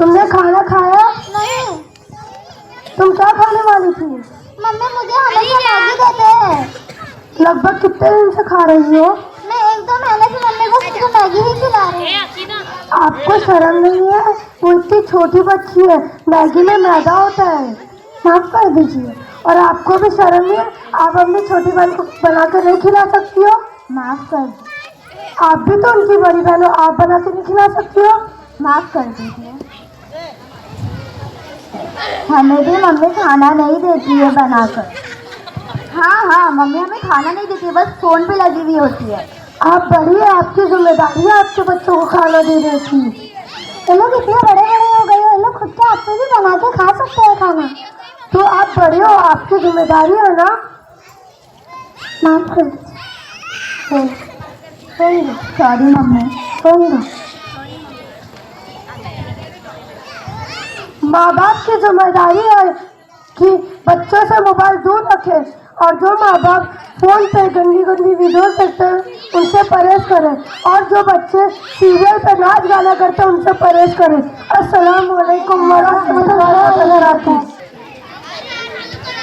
تم نے کھانا کھایا؟ نہیں تم کیا کھانے والی تھی؟ ممی مجھے ہمیشہ میگی دیتے ہیں. لگ بھگ کتنے دن سے کھا رہی ہو؟ میں 1-2 مہینے سے ممی کو صرف میگی ہی کھلا رہی ہوں. آپ کو شرم نہیں ہے؟ وہ اتنی چھوٹی بچی ہے، میگی میں میدا ہوتا ہے. معاف کر دیجیے. اور آپ کو بھی شرم نہیں ہے؟ آپ اپنی چھوٹی بہن کو بنا کے نہیں کھلا سکتی ہو؟ معاف کر دیجیے. آپ بھی تو ان کی بڑی بہن ہو، آپ بنا کے نہیں کھلا سکتی ہو؟ معاف کر دیجیے. ہمیں بھی ممی کھانا نہیں دیتی ہے بنا کر. ہاں ممی ہمیں کھانا نہیں دیتی، بس فون پہ لگی ہوئی ہوتی ہے. آپ بڑی ہے، آپ کی ذمہ داری ہے آپ کے بچوں کو کھانا دینے کی. یہ لوگ اتنے بڑے ہو گئے ہیں، یہ لوگ خود کے ہاتھ سے بھی بنا کے کھا سکتے ہیں کھانا. تو آپ بڑے ہو، آپ کی ذمہ داری ہے نا. معاف کر دیجیے. Sorry mummy. ماں باپ کی ذمہ داری ہے کہ بچوں سے موبائل دور رکھے، اور جو ماں باپ فون پہ گندی ویڈیوز دیکھتے ہیں ان سے پرہیز کریں، اور جو بچے سیریل پہ ناچ گانا کرتے ہیں ان سے پرہیز کریں. السلام علیکم ورحمۃ اللہ وبرکاتہ.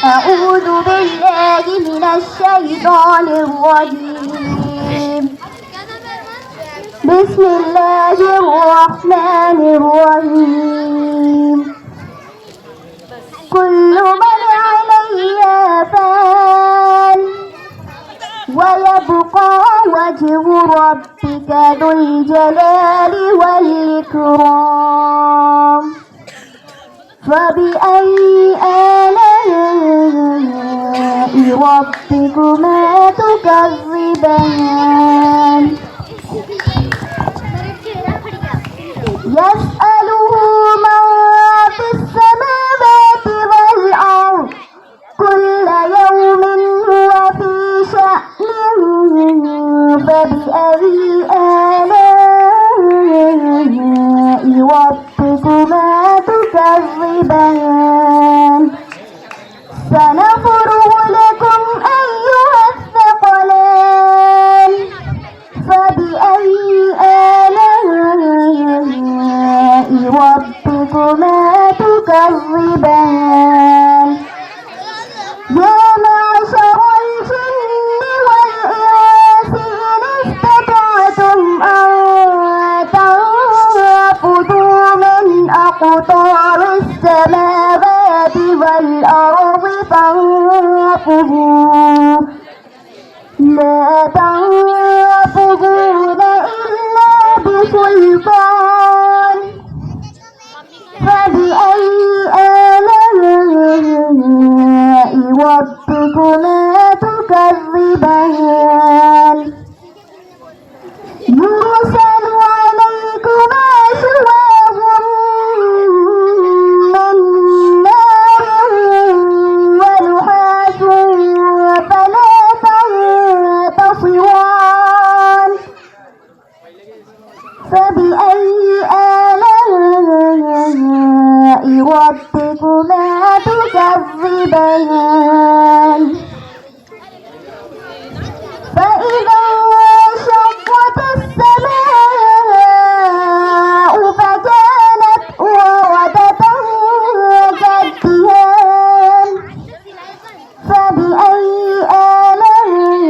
أعوذ بالله من الشيطان الرجيم. بسم الله الرحمن الرحيم. كل من عليها فان ويبقى وجه ربك ذو الجلال والإكرام. فبأي آلاء ربكما تكذبان. يسأله من في السماوات والأرض كل يوم هو في شأن. فبأي آلاء ربكما تكذبان. سنفرغ لكم أيها الثقلان. فبأي آلاء ربكما تكذبان. يا معشر الجن والإنس إن استطعتم أن تنفذوا من أقطار السماوات والأرض فانفذوا. لا تنفذون إلا بسلطان. فبأي آلاء ربكما تكذبان. يرسل عليكما شواظ من نار ونحاس فلا تنتصران. فبأي آلاء ربكما تكذبان. فإذا انشقت السماء فكانت وردة كالدهان. فبأي آلاء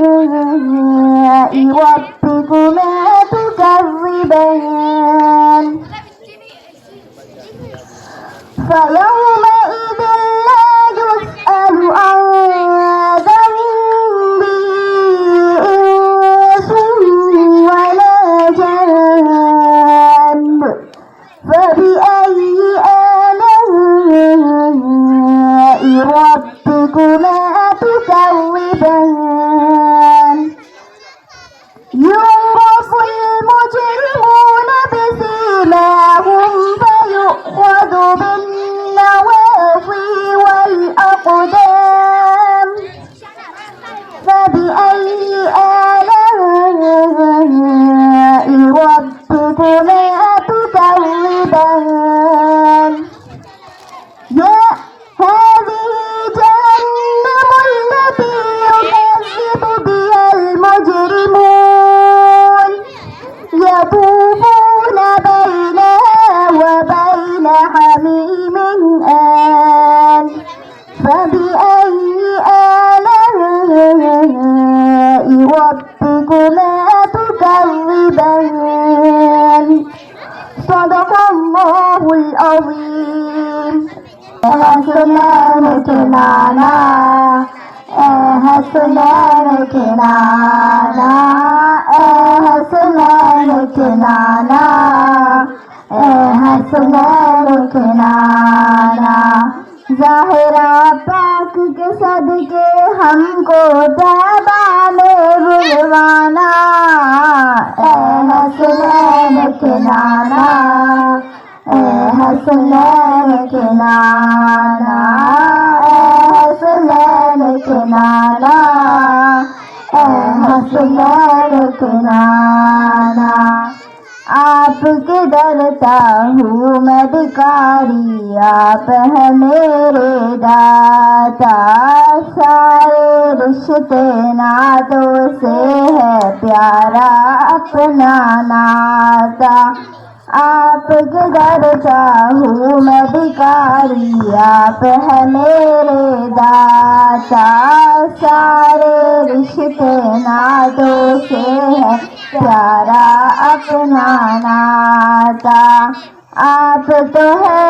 ربكما تكذبان. فيومئذ لا يسأل عن ذنبه إنس ولا جان. فبأي آلاء ربكما تكذبان. يعرف المجرمون بسيماهم فيؤخذ بالنواصي صدق اللہ العظیم. حسنین کے نانا، اے حسنین کے نانا، اے حسنین کے نانا، اے حسنین کے نانا. ظاہرہ پاک کے صدقے ہم کو طیبہ میں بلوانا. اے حسنین کے نانا، اے حسنین کے نانا، اے حسنین کے نانا، اے حسنین کے نانا. آپ کے درتا ہوں میں بھکاری، آپ ہے میرے داتا. سارے رشتے ناتوں سے ہے پیارا اپنا ناتا. آپ کے درتا ہوں میں بھکاری، آپ ہے میرے داتا. سارے رشتے ناتوں سے ہے پیارا اپنا ناتا. آپ تو ہے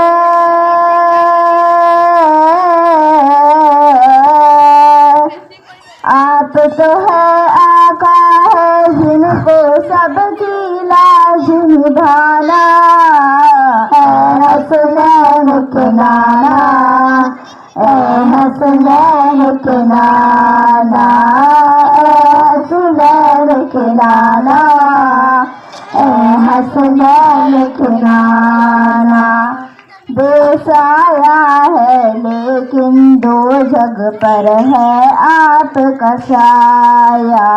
آقا ہے جن کو سب کی لاج نبھانا. اے حسنین کے نانا، اے حسنین کے نانا، اے حسنین کے نانا، اے حسنین کے نانا. بے سایہ ہے لیکن دو جگ پر ہے آپ کا سایہ.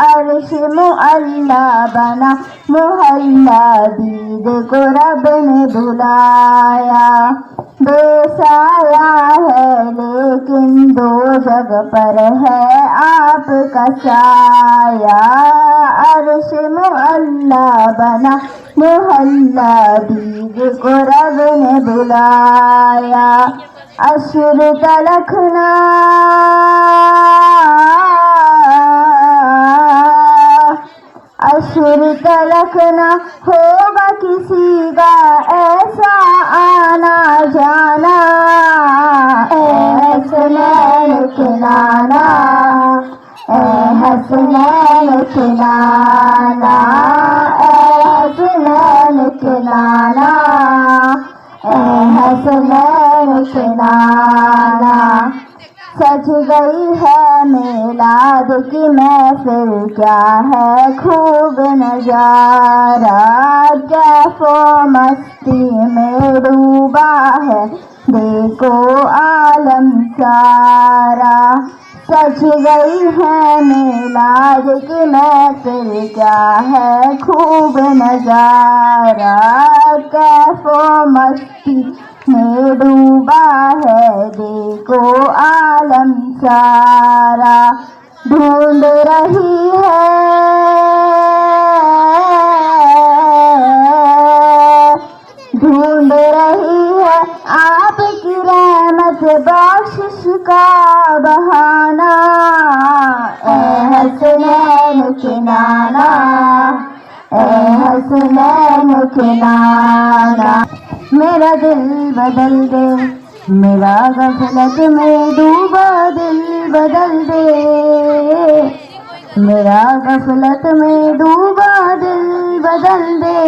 عرش معلا بنا محلہ دید کو رب نے بلایا. بے سایہ ہے لیکن دو جگ پر ہے آپ کا سایہ. عرش معلا بنا محلہ دید کو رب نے بلایا. عشر تلکھنا عشر تلکھنا ہوگا کسی کا ایسا آنا جانا. اے حسنین کے نانا، اے حسنین کے نانا، اے حسنین کے نانا، اے حسنین کے نانا. سج گئی ہے میلاد کی محفل، کیا ہے خوب نظارہ. کیف و مستی میں ڈوبا ہے دیکھو عالم سارا. سج گئی ہے میلاد کی محفل، کیا ہے خوب نظارہ. کیف و مستی میں ڈوبا ہے دیکھو عالم سارا. ڈھونڈ رہی ہے آپ کی رحمت بخشش کا بہانہ. اے حسنین کے نانا، اے حسنین کے نانا. میرا دل بدل دے، میرا غفلت میں ڈوبا دل بدل دے. میرا غفلت میں ڈوبا دل بدل دے.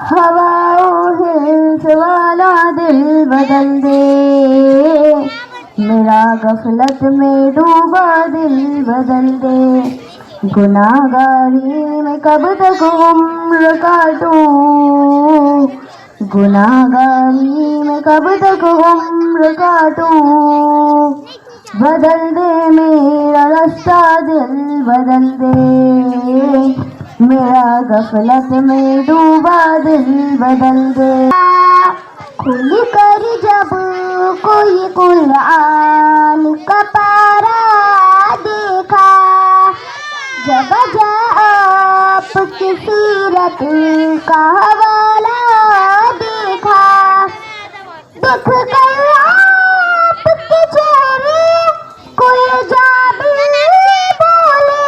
ہوا و حرص والا دل بدل دے. میرا غفلت میں ڈوبا دل بدل دے. گناہگاری میں کب تک عمر کاٹوں، گناہگاری میں کب تک عمر کاٹوں. بدل دے میرا رستہ دل بدل دے. میرا غفلت میں ڈوبا دل بدل دے. کھل کر جب کوئی قرآن کا پارا دیکھا، جب آپ کی سیرت کا حوالہ دیکھا، دیکھ کر آپ کے چہرے کوئی جادو بولے،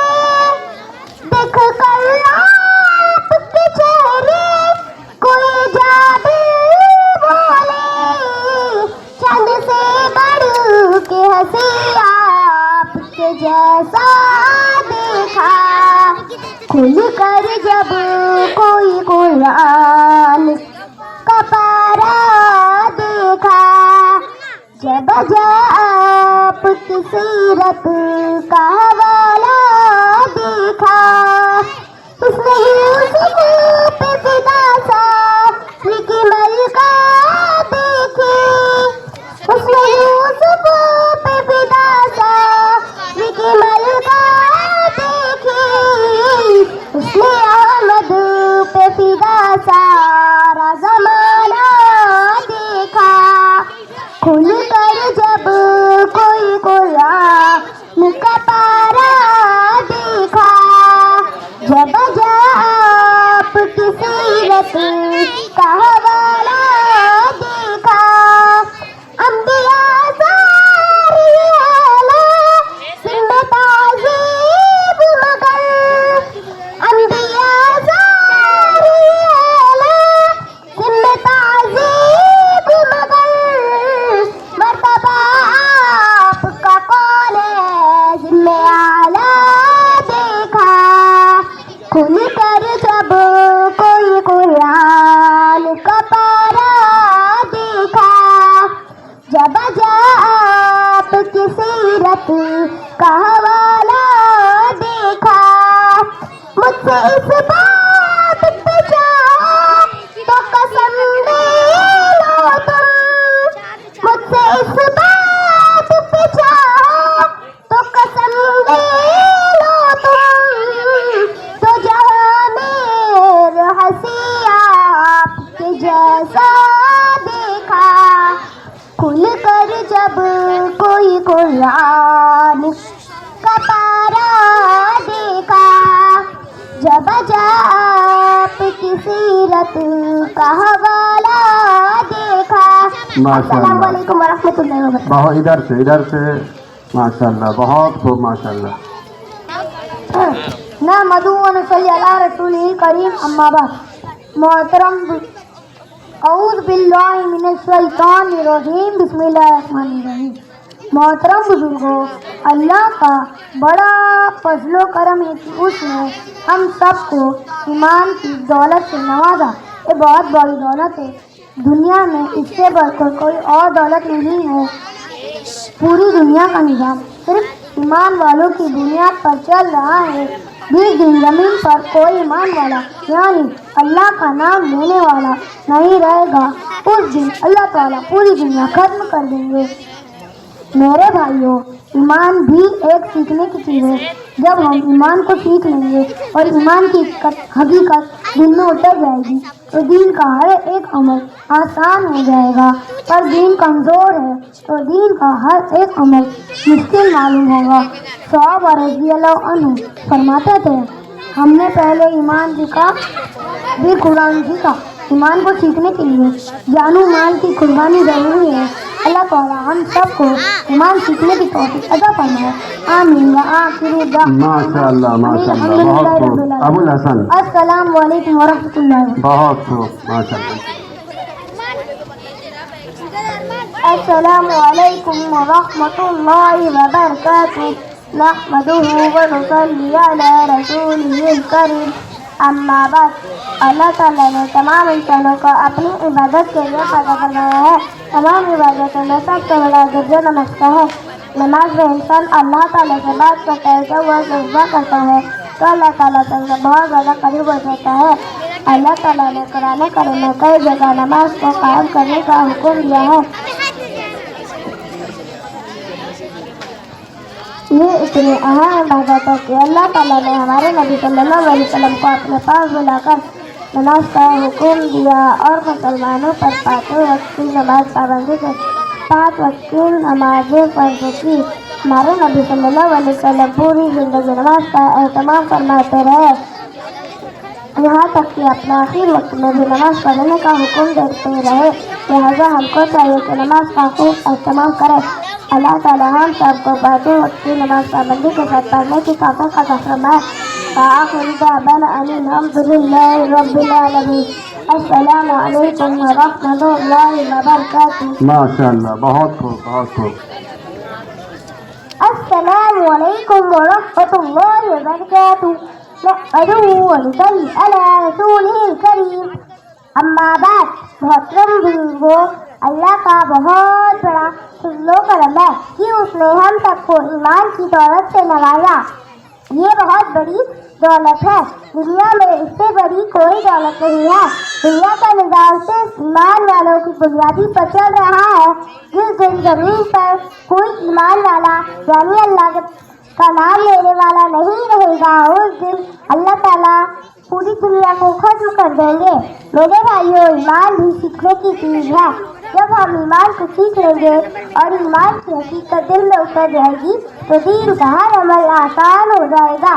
دیکھ کر آپ کے چہرے جب آپ کی سیرت کا حوالہ دیکھا اس نے یوسف پہ فدا سا کی ملکہ دیکھی اس نے یوسف پہ فدا سا کی ملکہ دیکھی اس نے احمد پہ فدا سارا زمانہ دیکھا کھل کر جب کوئی قرآن کا پارا دیکھا جب آپ کی سیرت کا حوالہ دیکھا انبیاء ساری اعلیٰ سن تعظیم مگر انبیاء ساری اعلیٰ سن تعظیم مگر مرتبہ آپ کا کون ہے سن اعلیٰ دیکھا کھل کر جب کوئی قرآن کا پارا دیکھا جب آپ کی سیرت کا حوالہ دیکھا مجھ سے اس بات پہ چاہو تو قسم لے لو تم مجھ سے اس بات پہ چاہو تو قسم لے لو تم تو جہاں میں ہنسی آپ کے جیسا دیکھا کھل کر جب کوئی قرآن کا پارا دیکھا جب آپ کی سیرت کا حوالہ دیکھا السلام علیکم ورحمۃ اللہ وبرکاتہ بہت ادھر سے ماشاء اللہ بہت خوب ماشاء اللہ نحمدہ و نصلی علی رسولہ الکریم اما بعد محترم اعوذ باللہ من الشیطان الرجیم بسم اللہ الرحمن الرحیم محترم بزرگوں اللہ کا بڑا فضل و کرم ہے کہ اس نے ہم سب کو ایمان کی دولت سے نوازا یہ بہت بڑی دولت ہے دنیا میں اس سے بڑھ کر کوئی اور دولت نہیں ہے پوری دنیا کا نظام صرف ایمان والوں کی بنیاد پر چل رہا ہے جس دن زمین پر کوئی ایمان والا یعنی اللہ کا نام لینے والا نہیں رہے گا اس دن اللہ تعالیٰ پوری دنیا ختم کر دیں گے میرے بھائیوں ایمان بھی ایک سیکھنے کی چیز ہے جب ہم ایمان کو سیکھ لیں گے اور ایمان کی حقیقت دل میں اتر جائے گی تو دین کا ہر ایک عمل آسان ہو جائے گا پر دین کمزور ہے تو دین کا ہر ایک عمل مشکل معلوم ہوگا صحابہ رضی اللہ عنہ فرماتے تھے ہم نے پہلے ایمان سیکھا بھی قرآن سیکھا ایمان کو سیکھنے کے لیے جان و مال کی قربانی ضروری ہے اللہ تعالیٰ ہم سب کو ایمان سیکھنے کی توفیق عطا فرمائے آمین وآخر دعوانا ماشاء اللہ بہت خوب ابو الحسن السلام علیکم ورحمۃ اللہ بہت خوب ماشاء اللہ السلام علیکم ورحمۃ اللہ وبرکاتہ نحمده ونصلی علی رسولہ الکریم اما بعد اللہ تعالیٰ نے تمام انسانوں کو اپنی عبادت کے لیے پیدا فرمایا ہے تمام عبادتوں میں سب سے بڑا درجہ نماز کا ہے نماز میں انسان اللہ تعالیٰ سے بات کرتا ہے جب وہ سجدہ کرتا ہے تو اللہ تعالیٰ سے بہت زیادہ قریب ہو جاتا ہے اللہ تعالیٰ نے قرآن کریم میں کئی جگہ نماز کو قائم کرنے کا حکم دیا ہے یہ اتنی اہم عبادت ہے کہ اللہ تعالیٰ نے ہمارے نبی صلی اللہ علیہ وسلم کو اپنے پاس بلا کر نماز کا حکم دیا اور مسلمانوں پر 5 وقت کی نماز پابندی سے 5 وقت کی نمازیں فرض کی ہمارے نبی صلی اللہ علیہ وسلم پوری زندگی نماز کا اہتمام فرماتے رہے یہاں تک کہ اپنے آخر وقت میں بھی نماز پڑھنے کا حکم دیتے رہے لہٰذا ہم کو چاہیے کہ نماز کا خوب اہتمام کریں اللہ تعالیٰ ہم سب کو 5 وقت کی نماز پابندی کے ساتھ پڑھنے کی توفیق عطا فرمائے وآخر دعوانا ان الحمد للہ رب العالمین السلام علیکم ورحمۃ اللہ وبرکاتہ ماشاء اللہ بہت خوب السلام علیکم ورحمۃ اللہ وبرکاتہ نحمده ونصلی علی رسولہ الکریم اما بعد محترم بزرگوں اللہ کا بہت بڑا فضل و کرم ہے کہ اس نے ہم سب کو ایمان کی دولت سے نوازا. یہ بہت بڑی دولت ہے. دنیا میں اس سے بڑی کوئی دولت نہیں ہے. دنیا کا نظام صرف ایمان والوں کی بنیادی پر چل رہا ہے. جس دن زمین پر کوئی ایمان والا یعنی اللہ کا نام لینے والا نہیں رہے گا, اس دن اللہ تعالیٰ پوری دنیا کو ختم کر دیں گے. میرے بھائیوں, ایمان بھی سیکھنے کی چیز ہے. جب ہم ایمان کو سیکھ لیں گے اور ایمان کی حقیقت دل میں اتر جائے گی تو دین کا ہر عمل آسان ہو جائے گا.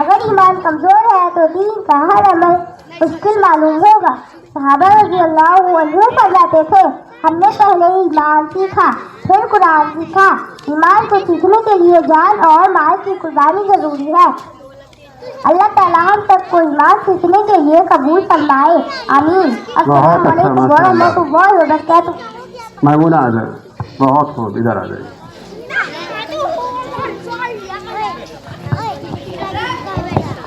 اگر ایمان کمزور ہے تو دین کا ہر عمل مشکل معلوم ہوگا. صحابہ رضی اللہ عنہ فرماتے تھے, ہم نے پہلے ایمان سیکھا پھر قرآن سیکھا. ایمان کو سیکھنے کے لیے جان اور مال کی قربانی ضروری ہے. اللہ تعالیٰ ہم سب کو ایمان سیکھنے کے لیے قبول فرمائے. آمین. السلام علیکم ورحمۃ اللہ وبرکاتہ. میمونہ آ جائے. بہت خوب, ادھر آ جائے.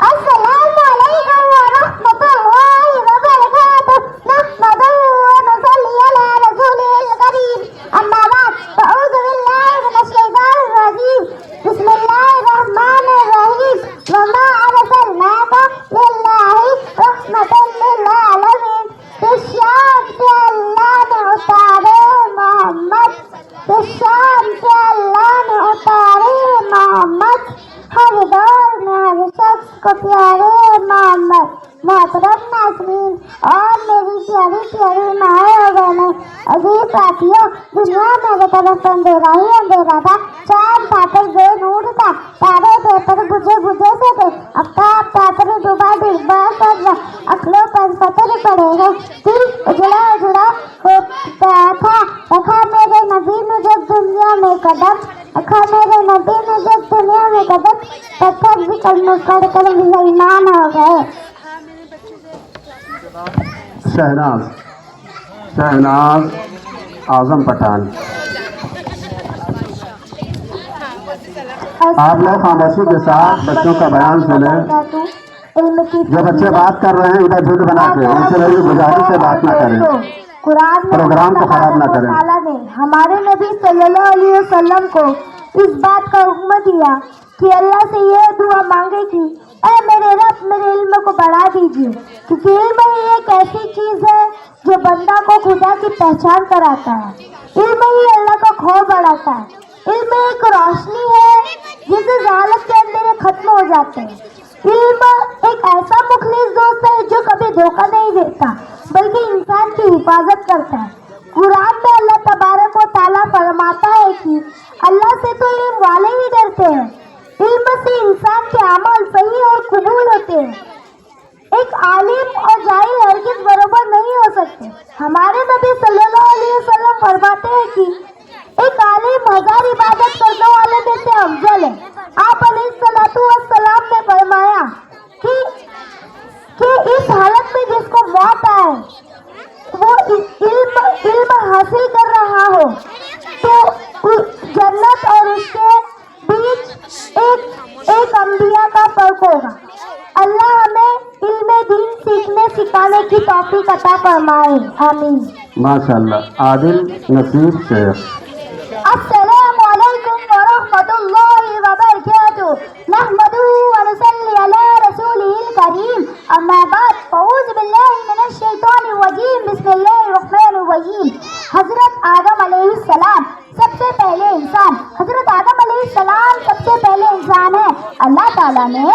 السلام علیکم ورحمۃ اللہ وبرکاتہ. نحمدہ ونصلی علی رسولہ الکریم. اما بعد فاعوذ باللہ من الشیطان الرجیم. بسم اللہ الرحمن الرحیم. وما ارسلناک للہ رحمۃ للعالمین. شام سے اللہ نے اتارے محمد, شام سے اللہ نے اتارے محمد, ہر دور میں ہر شخص کو پیارے محمد. محترم ناظرین اور میری پیاری پیاری مائیں اور بہنیں, عزیز ساتھیوں, دنیا میں ایک طرف اندھیرا ہی اندھیرا تھا. چاند تھا پر بے نور تھا, تارے تھے پر بجھے بجھے سے تھے, آفتاب تھا پر ڈوبا ڈوبا کر عقلوں پر پتھر پڑے ہیں. دل اجڑا اجڑا ہوتا تھا. رکھا میرے نبی نے جب دنیا میں قدم, رکھا میرے نبی نے جب دنیا میں قدم, پتھر بھی کلمہ پڑھ کر مسلمان ہو گئے. شہناز اعظم پٹھان. آپ لوگ خاموشی کے ساتھ بچوں کا بیان سنیں. جو بچے بات کر رہے ہیں ادھر جھوٹ بنا کے, ان سے میری گزارش سے بات نہ کریں, پروگرام کو خراب نہ کریں. ہمارے نبی صلی اللہ علیہ وسلم کو اس بات کا حکم دیا کہ اللہ سے یہ دعا مانگے کہ اے میرے رب میرے علم کو بڑھا دیجیے, کیونکہ علم ہی ایک ایسی چیز ہے جو بندہ کو خدا کی پہچان کراتا ہے. علم ہی اللہ کا خوف بڑھاتا ہے. علم ایک روشنی ہے جس سے ذالت کے اندھیرے ختم ہو جاتے ہیں. علم ایک ایسا مخلص دوست ہے جو کبھی دھوکہ نہیں دیتا بلکہ انسان کی حفاظت کرتا ہے. قرآن میں اللہ تبارک و تعالیٰ فرماتا ہے کہ اللہ سے تو علم والے ہی ڈرتے ہیں. علم سے انسان کے اعمال صحیح اور قبول ہوتے ہیں. ایک عالم اور جاہل ہرگز برابر نہیں ہو سکتے. ہمارے نبی صلی اللہ علیہ وسلم فرماتے ہیں کہ ایک عالم 1000 عبادت کرنے والے میں سے افضل ہے. آپ علیہ السلام نے فرمایا کہ اس حالت میں جس کو موت آئے وہ علم حاصل کر رہا ہو تو جنت اور اس کے بیچ ایک انبیاء کا فرق ہوگا. اللہ ہمیں علم دین سیکھنے سکھانے کی توفیق عطا فرمائے. آمین. ماشاءاللہ. عادل نصیب شیخ. السلام علیکم ورحمۃ اللہ وبرکاتہ. نحمدہ ونصلی علی رسولہ الکریم. اما بعد فاعوذ باللہ من الشیطان الرجیم. بسم اللہ الرحمن الرحیم. حضرت آدم علیہ السلام سب سے پہلے انسان. حضرت آدم علیہ السلام سب سے پہلے انسان ہے. اللہ تعالیٰ نے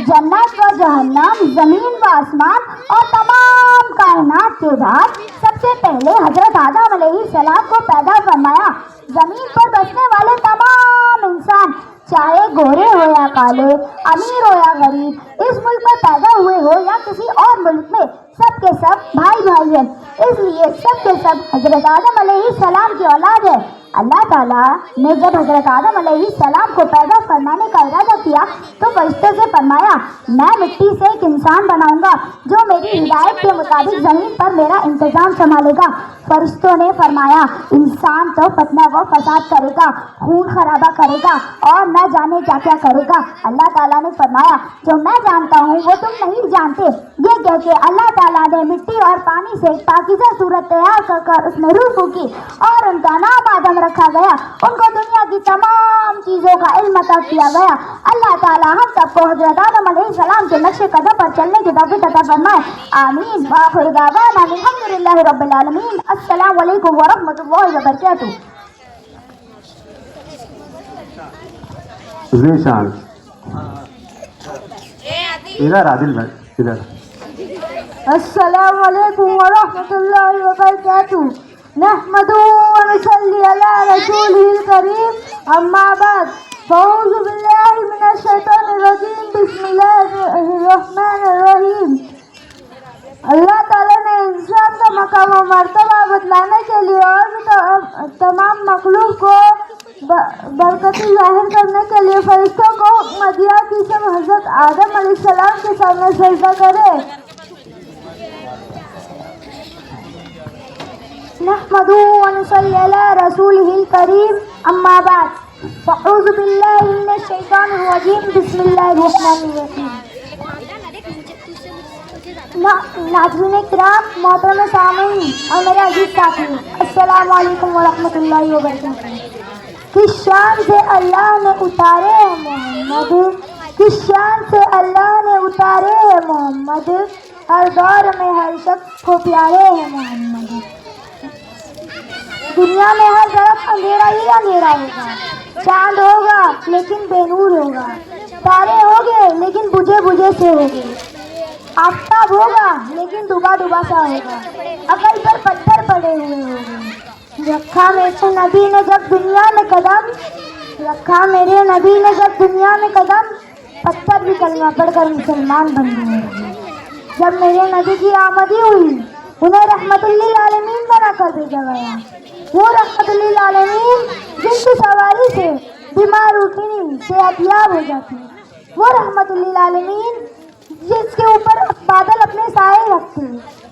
جنت و جہنم, زمین و آسمان اور تمام کائنات کے بعد سب سے پہلے حضرت آدم علیہ السلام کو پیدا فرمایا. زمین پر بسنے والے تمام انسان, چاہے گورے ہو یا کالے, امیر ہو یا غریب, اس ملک میں پیدا ہوئے ہو یا کسی اور ملک میں, سب کے سب بھائی بھائی ہیں. اس لیے سب کے سب حضرت آدم علیہ السلام کی اولاد ہے. اللہ تعالیٰ نے جب حضرت آدم علیہ السلام کو پیدا فرمانے کا ارادہ کیا تو فرشتوں سے فرمایا میں مٹی سے ایک انسان بناؤں گا جو میری ہدایت کے مطابق زمین پر میرا انتظام سنبھالے گا۔ فرشتوں نے فرمایا انسان تو فتنہ و فساد کرے گا، خون خرابہ کرے گا اور نہ جانے کیا کیا کرے گا۔ اللہ تعالیٰ نے فرمایا جو میں جانتا ہوں وہ تم نہیں جانتے۔ یہ کہہ کے اللہ تعالیٰ نے مٹی اور پانی سے ایک پاکیزہ صورت تیار کر اس میں روح پھونکی اور ان کا نام آدم رکھا گیا۔ ان کو دنیا کی تمام چیزوں کا علم عطا کیا گیا۔ اللہ تعالیٰ ہم سب کو حضرت آدم علیہ السلام کے نقش قدم پر چلنے کی توفیق عطا فرمائے، آمین۔ وآخر دعوانا الحمدللہ رب العالمین۔ السلام علیکم ورحمۃ اللہ وبرکاتہ۔ ذیشان ادھر عادل بھائی ادھر۔ السلام علیکم ورحمۃ اللہ وبرکاتہ۔ نحمدہ ونصلی علی رسولہ الکریم، اما بعد، فاعوذ باللہ من الشیطان الرجیم، بسم اللہ الرحمن الرحیم۔ اللہ تعالیٰ نے انسان کا مقام و مرتبہ بتلانے کے لیے اور بھی تمام مخلوق کو برکتی ظاہر کرنے کے لیے فرشتوں کو حکم دیا کہ سب حضرت آدم علیہ السلام کے سامنے سجدہ کرے۔ نحمدہ ونصلی علی رسولہ الکریم، اما بعد، فاعوذ باللہ من الشیطان الرجیم، بسم اللہ الرحمن الرحیم۔ ناظرین کرام، محترم سامعین اور میرے عزیز ساتھی، السلام علیکم ورحمۃ اللہ وبرکاتہ۔ کس شان سے اللہ نے اتارے ہیں محمد، کس شان سے اللہ نے اتارے ہیں محمد، ہر دور میں ہر شخص کو پیارے ہیں محمد۔ دنیا میں ہر طرف اندھیرا ہی اندھیرا ہوگا، چاند ہوگا لیکن بے نور ہوگا، تارے ہوگے لیکن بجھے بجھے سے ہوگے، آفتاب ہوگا لیکن ڈوبا ڈوبا سا ہوگا، عقل پر پتھر پڑے ہوئے ہوگے۔ رکھا میرے نبی نے جب دنیا میں قدم، رکھا میرے نبی نے جب دنیا میں قدم، پتھر بھی کلمہ پڑھ کر مسلمان بن گئے۔ جب میرے نبی کی آمدی ہوئی انہیں رحمت للعالمین بنا کر بھیجا گیا۔ وہ رحمت للعالمین جن کی سواری سے بیمار اٹھنی صحت یاب ہو جاتی، وہ رحمت للعالمین جس کے اوپر بادل اپنے سائے رکھتے،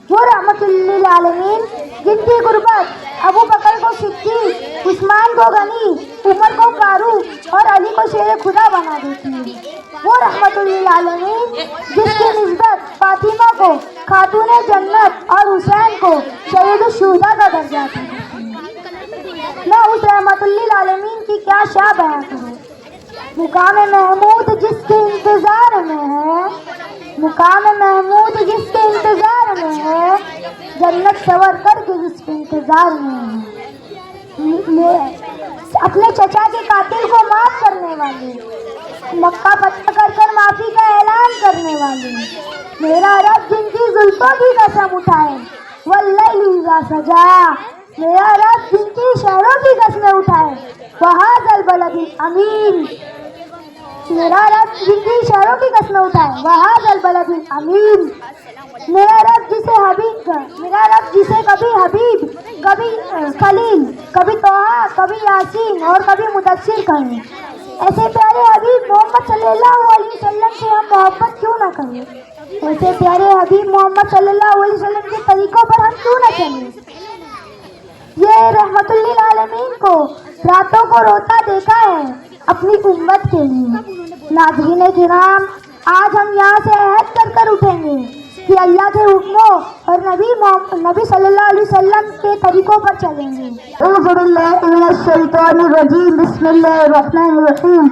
وہ رحمت للعالمین جن کی غربت ابو بکر کو صدیق، عثمان کو غنی، عمر کو فاروق اور علی کو شیر خدا بنا دیتی ہے۔ وہ رحمت للعالمین جس کی نسبت فاطمہ کو خاتون جنت اور حسین کو سید الشہداء کا درجہ دی۔ میں اس رحمت للعالمین کی کیا شاہ بیان کروں۔ مقام محمود جس کے انتظار میں ہے، مقام محمود جس کے انتظار میں ہے، جنت سور کر کے جس کے انتظار میں ہے، اپنے چچا کے قاتل کو معاف کرنے والے، مکہ فتح کر کر معافی کا اعلان کرنے والے، میرا رب جن کی زلفوں کی قسم اٹھائے، واللیل اذا سجا، میرا رب جن کی شہروں کی قسمیں اٹھائے، وہذا البلد الامین، میرا رب جن کی شہروں کی قسمیں اٹھائے، وہذا البلد الامین، میرا رب جسے کبھی حبیب، کبھی خلیل، کبھی طٰہٰ، کبھی یاسین اور کبھی مدثر کہیں، ایسے پیارے حبیب محمد صلی اللہ علیہ وسلم سے ہم محبت کیوں نہ کریں، ایسے پیارے حبیب محمد صلی اللہ علیہ وسلم کے طریقوں پر ہم کیوں نہ چلیں۔ یہ رحمت للعالمین کو راتوں کو روتا دیکھا ہے اپنی امت کے لیے۔ ناظرین کرام، آج ہم یہاں سے عہد کر کر اٹھیں گے کہ اللہ کے حکموں اور نبی صلی اللہ علیہ وسلم کے طریقوں پر چلیں گے۔ اعوذ باللہ من الشیطان الرجیم، بسم اللہ الرحمن الرحیم۔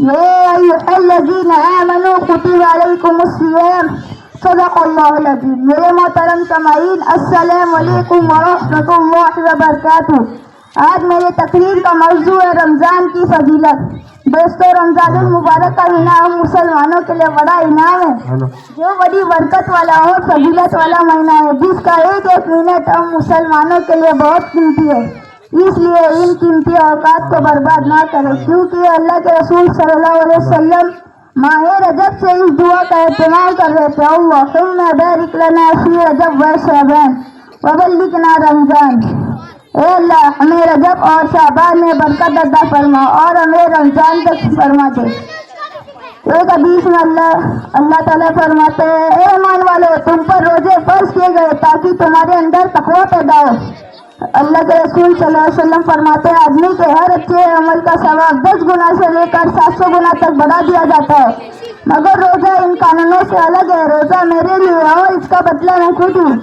یا ایھا الذین آمنوا کتب علیکم الصیام، صدق اللہ العظیم۔ میرے محترم سامعین، السلام علیکم ورحمۃ اللہ وبرکاتہ۔ آج میرے تقریر کا موضوع ہے رمضان کی فضیلت۔ دوستو، رمضان المبارک کا انعام مسلمانوں کے لیے بڑا انعام ہے، جو بڑی برکت والا اور فضیلت والا مہینہ ہے، جس کا ایک ایک منٹ ہم مسلمانوں کے لیے بہت قیمتی ہے۔ اس لیے ان قیمتی اوقات کو برباد نہ کریں، کیونکہ اللہ کے رسول صلی اللہ علیہ وسلم ماہ رجب سے اس دعا کا اہتمام کر رہے تھے، اللہم بارک لنا فی رجب و شعبان وبلغنا رمضان۔ اے اللہ ہمیں رجب اور شعبان میں برکت عطا فرما اور ہمیں رمضان تک فرما دے۔ ایک حدیث میں اللہ تعالیٰ فرماتے ہیں اے ایمان والو تم پر روزے فرض کیے گئے تاکہ تمہارے اندر تقویٰ پیدا ہو۔ اللہ کے رسول صلی اللہ علیہ وسلم فرماتے ہیں آدمی کے ہر اچھے عمل کا ثواب 10 گنا سے لے کر 700 گنا تک بڑھا دیا جاتا ہے، مگر روزہ ان قانونوں سے الگ ہے۔ روزہ میرے لیے ہے اور اس کا بدلہ میں خود ہوں،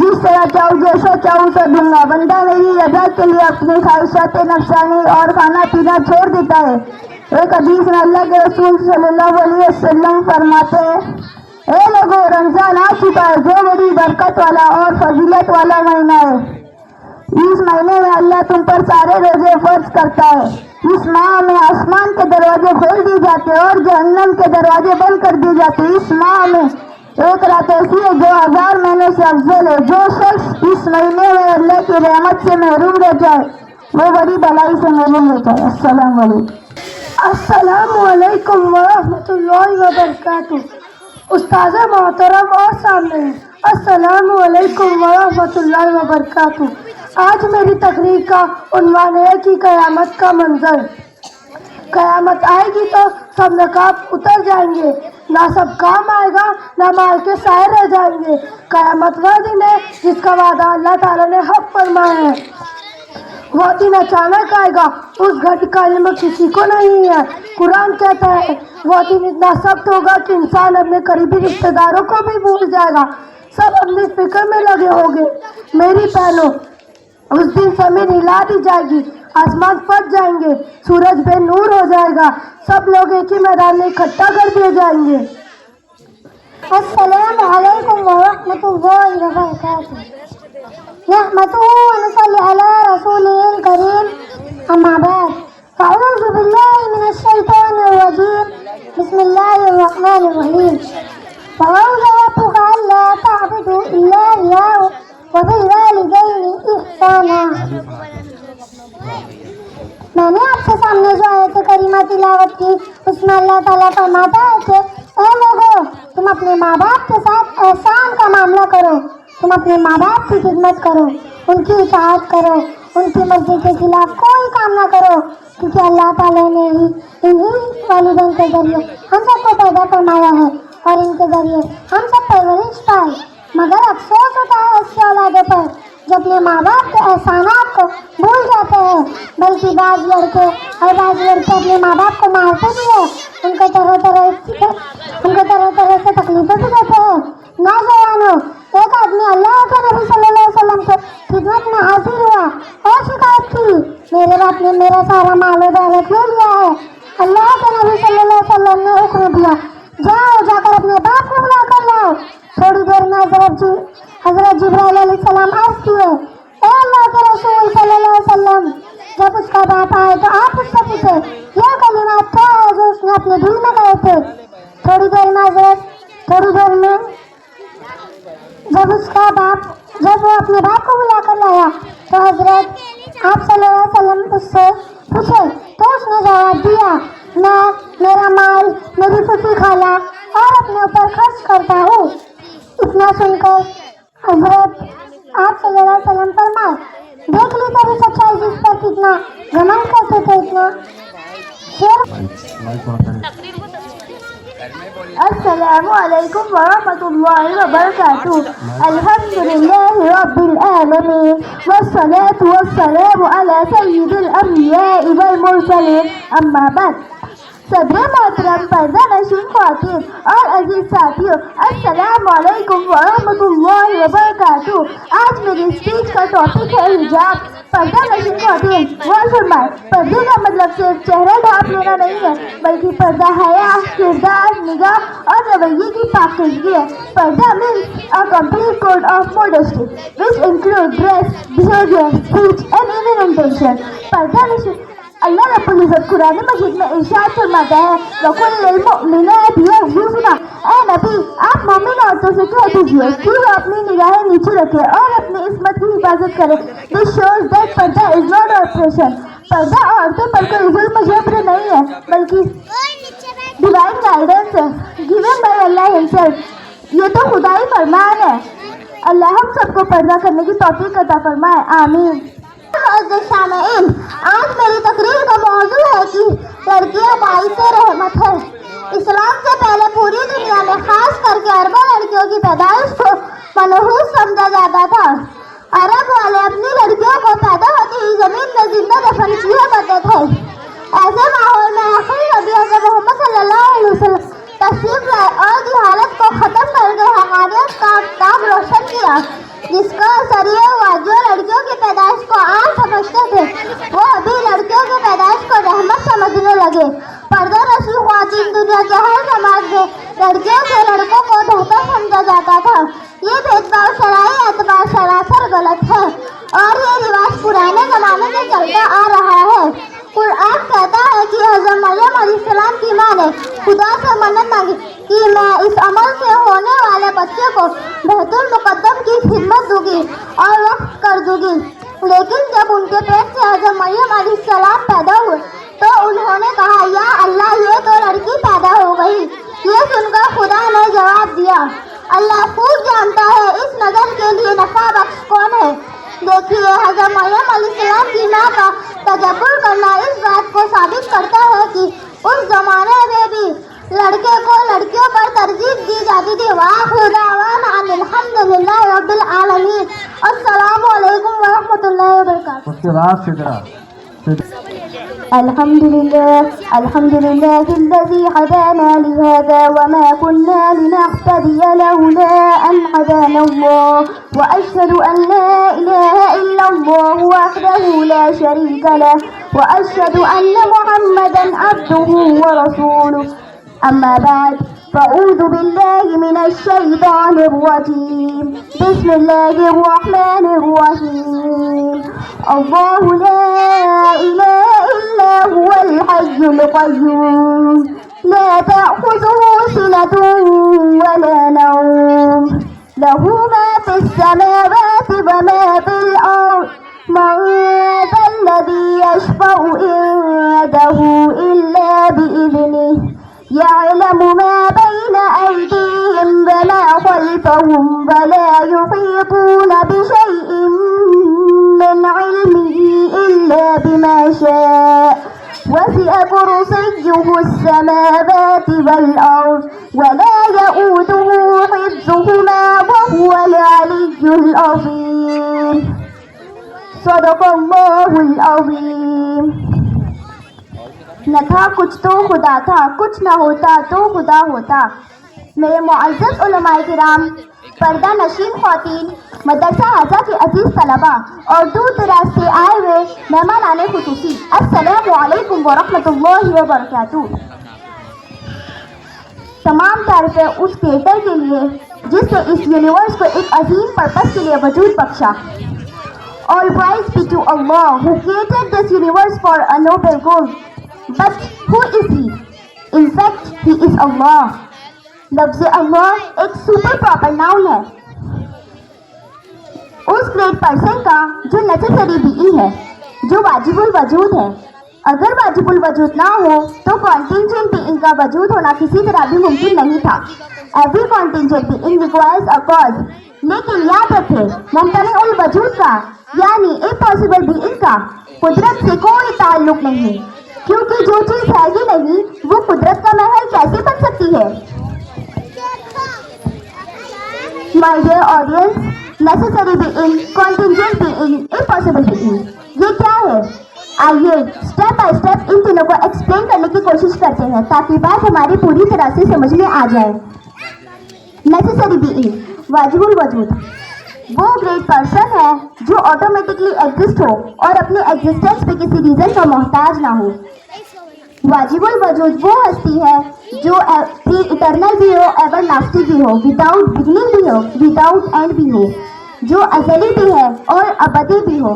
جس طرح چاہوں جیسا چاہوں سے دوں گا۔ بندہ میری رضا کے لیے اپنی خواہشات نفسانی اور کھانا پینا چھوڑ دیتا ہے۔ ایک حدیث میں اللہ کے رسول صلی اللہ علیہ وسلم فرماتے ہیں اے لوگو رمضان آ چکا ہے جو بڑی برکت والا اور فضیلت والا مہینہ ہے۔ اس مہینے میں اللہ تم پر سارے روزے فرض کرتا ہے۔ اس ماہ میں آسمان کے دروازے کھول دیے جاتے ہیں اور جہنم کے دروازے بند کر دیے جاتے ہیں۔ اس ماہ میں ایک رات ایسی ہے جو 1000 مہینے سے افضل ہے۔ جو شخص اس مہینے میں اللہ کی رحمت سے محروم رہ جائے وہ بڑی بلائی سے محروم رہ جائے۔ السلام علیکم۔ السلام علیکم ورحمۃ اللہ وبرکاتہ۔ استاذ محترم اور سامعین السلام علیکم ورحمۃ اللہ وبرکاتہ۔ آج میری تقریر کا عنوان ہے کہ قیامت کا منظر۔ قیامت آئے گی تو سب نقاب اتر جائیں گے، نہ سب کام آئے گا نہ مال کے سائے رہ جائیں گے۔ قیامت وہ دن ہے جس کا وعدہ اللہ تعالیٰ نے حق فرمایا ہے۔ وہ دن اچانک آئے گا، اس گھڑی کا علم کسی کو نہیں ہے۔ قرآن کہتا ہے وہ دن اتنا سخت ہوگا کہ انسان اپنے قریبی رشتہ داروں کو بھی بھول جائے گا، سب اپنی فکر میں لگے ہوں گے۔ میری بہنوں اس دن زمین ہلا دی جائے گی، آسمان پھٹ جائیں گے، سورج بے نور ہو جائے گا، سب لوگ ایک ہی میدان میں اکٹھا کر دیے جائیں گے۔ السلام علیکم ورحمۃ اللہ وبرکاتہ۔ نحمده ونصلي على رسوله الكريم أما بعد فأعوذ بالله من الشيطان الرجيم بسم الله الرحمن الرحيم وقضى ربك ألا تعبدوا إلا إياه وبالوالدين إحسانا۔ میں نے آپ کے سامنے جو آیت کریمہ تلاوت کی اس میں اللہ تعالیٰ فرماتا ہے کہ اے لوگو تم اپنے ماں باپ کے ساتھ احسان کا معاملہ کرو، تم اپنے ماں باپ کی خدمت کرو، ان کی اطاعت کرو، ان کی مرضی کے خلاف کوئی کام نہ کرو، کیونکہ اللہ تعالیٰ نے ہی انہی والدین کے ذریعے ہم سب کو پیدا فرمایا ہے اور ان کے ذریعے ہم سب پرورش پائے۔ مگر افسوس ہوتا ہے ایسی اولادوں پر جو اپنے ماں باپ کے احسانات کو بھول جاتے ہیں، بلکہ بعض لڑکے اور بعض لڑکے اپنے ماں باپ کو مارتے بھی ہیں، ان کو طرح طرح سے تکلیفیں بھی دیتے ہیں۔ نوجوانوں ایک آدمی اللہ کے نبی صلی اللہ علیہ وسلم کے خدمت میں حاضر ہوا اور شکایت کی میرے باپ نے میرا سارا مال و دولت لے لیا ہے۔ اللہ کے نبی صلی اللہ علیہ وسلم نے حکم دیا جاؤ جا کر اپنے باپ کو بلا کر لاؤ۔ تھوڑی دیر میں حضرت جبرائیل علیہ السلام عرض کیے اے اللہ کے رسول صلی اللہ علیہ وسلم جب اس کا باپ آئے تو آپ اس سے پوچھے یہ کلمات کیا ہے جو اس نے اپنے دل میں کہے تھے۔ تھوڑی دیر میں جب وہ اپنے باپ کو بلا کر لایا تو حضرت آپ صلی اللہ علیہ وسلم اس سے پوچھے تو اس نے جواب دیا میں میرا مال میری پھوپھی خالہ اور اپنے اوپر خرچ کرتا ہوں۔ اتنا سن کر حضرت آپ صلی اللہ علیہ وسلم فرمائے دیکھ لی تیری سچائی جس پر کتنا گھمنڈ کرتے تھے اتنا السلام علیکم ورحمۃ اللہ وبرکاتہ۔ الحمدللہ رب العالمین والصلاة والسلام علی سید الانبیاء والمرسلین اما بعد۔ صدر محترم پردہ نشین خواتین اور عزیز ساتھیوں السلام علیکم ورحمۃ اللہ وبرکاتہ۔ آج میری اسپیچ کا ٹاپک ہے حجاب۔ پردہ نشین خواتین غور فرمائے پردے کا مطلب صرف چہرہ ڈھانپ لینا نہیں ہے بلکہ پردہ حیا، کردار، نگاہ اور رویے کی پاکیزگی ہے۔ پردہ means a complete code of modesty which include dress, behavior, speech and even intention۔ پردہ نشین اللہ رب العزت قرآن مجید میں ارشاد فرماتا ہے وَقُلْ لِلْمُؤْمِنَاتِ يَغْضُضْنَ اے نبی آپ مومن عورتوں سے کہہ دیجیے کہ وہ اپنی نگاہیں نیچے رکھے اور اپنی عصمت کی حفاظت کرے۔ This shows that پردہ is not oppression۔ پردہ عورتوں پر کوئی ظلم و جبر نہیں ہے بلکہ ڈیوائن گائیڈنس ہے given by Allah himself۔ یہ تو خدائی فرمان ہے۔ اللہ ہم سب کو پردہ کرنے کی توفیق عطا فرمائے، آمین۔ سامعین، آج میری تقریر کا موضوع ہے کہ لڑکیاں باعث رحمت ہے۔ اسلام سے پہلے پوری دنیا میں خاص کر کے اربوں لڑکیوں کی پیدائش کو منحوس سمجھا جاتا تھا۔ عرب والے اپنی لڑکیوں کو پیدا ہوتی ہی زمین میں زندہ دفن کیا کرتے تھے۔ ایسے ماحول میں آخری نبی حضرت محمد صلی اللہ علیہ وسلم تشریف لائے اور جہالت کو ختم کر کے حقانیت کا نام روشن کیا، جس کا اثر یہ ہوا جو لڑکیوں کی پیدائش کو عام سمجھتے تھے وہ ابھی لڑکیوں کی پیدائش کو رحمت سمجھنے لگے۔ پردہ نشی خواتین دنیا کے ہر سماج میں لڑکیوں سے لڑکوں کو بہتر سمجھا جاتا تھا۔ یہ بھید بھاؤ شرعی اعتبار سراسر غلط ہے اور یہ رواج پرانے زمانے سے چلتا آ رہا ہے۔ قرآن کہتا ہے کہ حضرت مریم علیہ السلام کی ماں نے خدا سے منت مانگی کہ میں اس عمل سے ہونے والے بچے کو بیت المقدس کی خدمت دوں گی اور وقف کر دوں گی، لیکن جب ان کے پیٹ سے حضرت مریم علیہ السلام پیدا ہوئے تو انہوں نے کہا یا اللہ یہ تو لڑکی پیدا ہو گئی۔ یہ سن کر خدا نے جواب دیا اللہ خوب جانتا ہے اس نظر کے لیے نفع بخش کون ہے۔ دیکھیے حضرت مریم علیہ السلام کی ماں کا تجبر کرنا اس بات کو ثابت کرتا ہے کہ اس زمانے میں بھی لڑکے کو لڑکیوں پر ترجیح دی جاتی تھی۔ وآخر دعوانا ان الحمد للہ رب العالمین۔ السلام علیکم ورحمۃ اللہ وبرکاتہ۔ اس کے بعد فکرہ الحمد لله الذي هدانا لهذا وما كنا لنهتدي لولا أن هدانا الله وأشهد أن لا إله إلا الله وحده لا شريك له وأشهد أن محمدا عبده ورسوله أما بعد فأعوذ بالله من الشيطان الرجيم بسم الله الرحمن الرحيم الله لا إله إلا هو الحي القيوم لا تأخذه سنة ولا نوم له ما في السماوات وما في الأرض من ذا الذي يشفع عنده إلا بإذنه يعلم ما بين أيديهم وما خلفهم ولا يحيطون بشيء من علمه إلا بما شاء وسع كرسيه السماوات والأرض ولا يؤوده حفظهما وهو العلي العظيم صدق الله العظيم۔ نہ تھا کچھ تو خدا تھا، کچھ نہ ہوتا تو خدا ہوتا۔ میرے معزز علماء کرام، پردہ نشین خواتین، مدرسہ حاضہ کے عزیز طلباء اور دور دراز سے آئے ہوئے مہمانان خصوصی، السلام علیکم ورحمۃ اللہ وبرکاتہ۔ تمام تعریفیں اس کریٹر کے لیے جس نے اس یونیورس کو ایک عظیم پرپس کے لیے وجود بخشا۔ All praise be to Allah who created this universe for a noble goal. But who is he? In fact, he is Allah. لفظ اللہ ایک سپر پراپر ناؤن ہے اس گریٹ پرسن کا جو نیسیسری بینگ ہے، جو واجب الوجود ہے۔ اگر واجب الوجود نہ ہو تو کانٹینجنٹ بینگ کا وجود ہونا کسی طرح بھی ممکن نہیں تھا۔ Every contingent being requires a cause, لیکن یاد رکھے ممتنع الوجود کا یعنی امپاسبل بینگ کا قدرت سے کوئی تعلق نہیں، کیونکہ جو چیز ہے ہی نہیں وہ قدرت کا محل کیسے بن سکتی ہے؟ My dear audience, necessary being, contingent being, impossible being، یہ کیا ہے؟ آئیے اسٹیپ بائی اسٹیپ ان تینوں کو ایکسپلین کرنے کی کوشش کرتے ہیں تاکہ بات ہماری پوری طرح سے سمجھ میں آ جائے۔ نیسیسری بینگ، واجب الوجود، وہ گریٹ پرسن ہے جو آٹومیٹکلی ایگزسٹ ہو اور اپنے ایگزسٹنس پہ کسی ریزن کا محتاج نہ ہو۔ واجب الوجود وہ ہستی ہے جو اٹرنل بھی ہو، ایور لاسٹنگ بھی ہو، وداؤٹ بگننگ بھی ہو، وداؤٹ اینڈ بھی ہو، جو ازلی بھی ہے اور ابدی بھی ہو،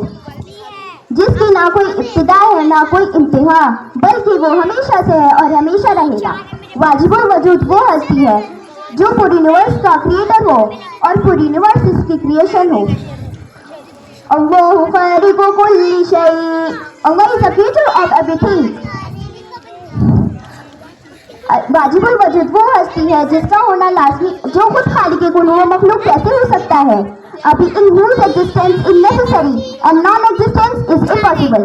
جس کی نہ کوئی ابتدا ہے نہ کوئی انتہا، بلکہ وہ ہمیشہ سے ہے اور ہمیشہ رہے گا۔ واجب الوجود وہ ہستی ہے جو پوری یونیورس کا کریٹر ہو اور پوری یونیورس اس کی کریشن ہو۔ اللہ خالق کل شیء، اللہ از the creator of everything۔ واجب الوجود وہ ہستی ہے جس کا ہونا لازمی، جو خود خالق کل مخلوق کیسے ہو سکتا ہے؟ ابھی in whose existence is necessary and non-existence is impossible.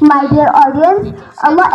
My dear audience, Allah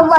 Allah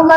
Allah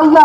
Allah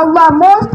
Allah most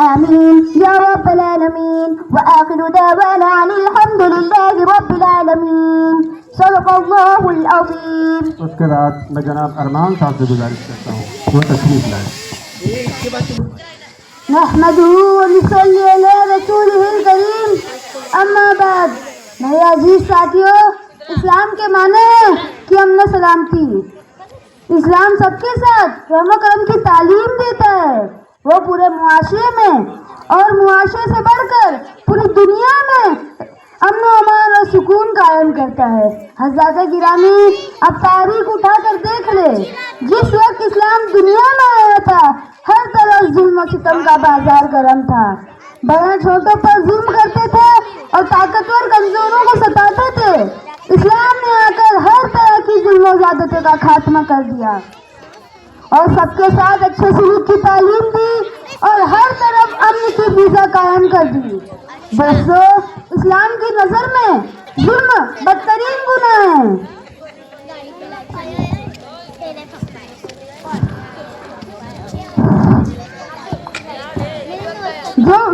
آمين يا رب العالمين وآخر دعوانا عن الحمد لله رب العالمين. صدق الله العظيم. اس کے بعد میں جناب ارمان صاحب سے گزارش کرتا ہوں وہ تشریف لائیں. نحمده ونصلي على رسوله الكريم. اما بعد. میرے عزیز ساتھیو، اسلام کے معنی ہے کہ امن و سلامتی. اسلام سب کے ساتھ رحم و کرم کی تعلیم دیتا ہے. وہ پورے معاشرے میں اور معاشرے سے بڑھ کر پوری دنیا میں امن و امان اور سکون قائم کرتا ہے. حضرات گرامی، اب تاریخ اٹھا کر دیکھ لے، جس وقت اسلام دنیا میں آیا تھا ہر طرف ظلم و ستم کا بازار گرم تھا. بڑے چھوٹوں پر ظلم کرتے تھے اور طاقتور کمزوروں کو ستاتے تھے. اسلام نے آ کر ہر طرح کی ظلم و زیادتی کا خاتمہ کر دیا اور سب کے ساتھ اچھے سلوک کی تعلیم دی اور ہر طرف امن کی فضا قائم کر دی. دوستو، اسلام کی نظر میں ظلم بدترین گناہ ہے.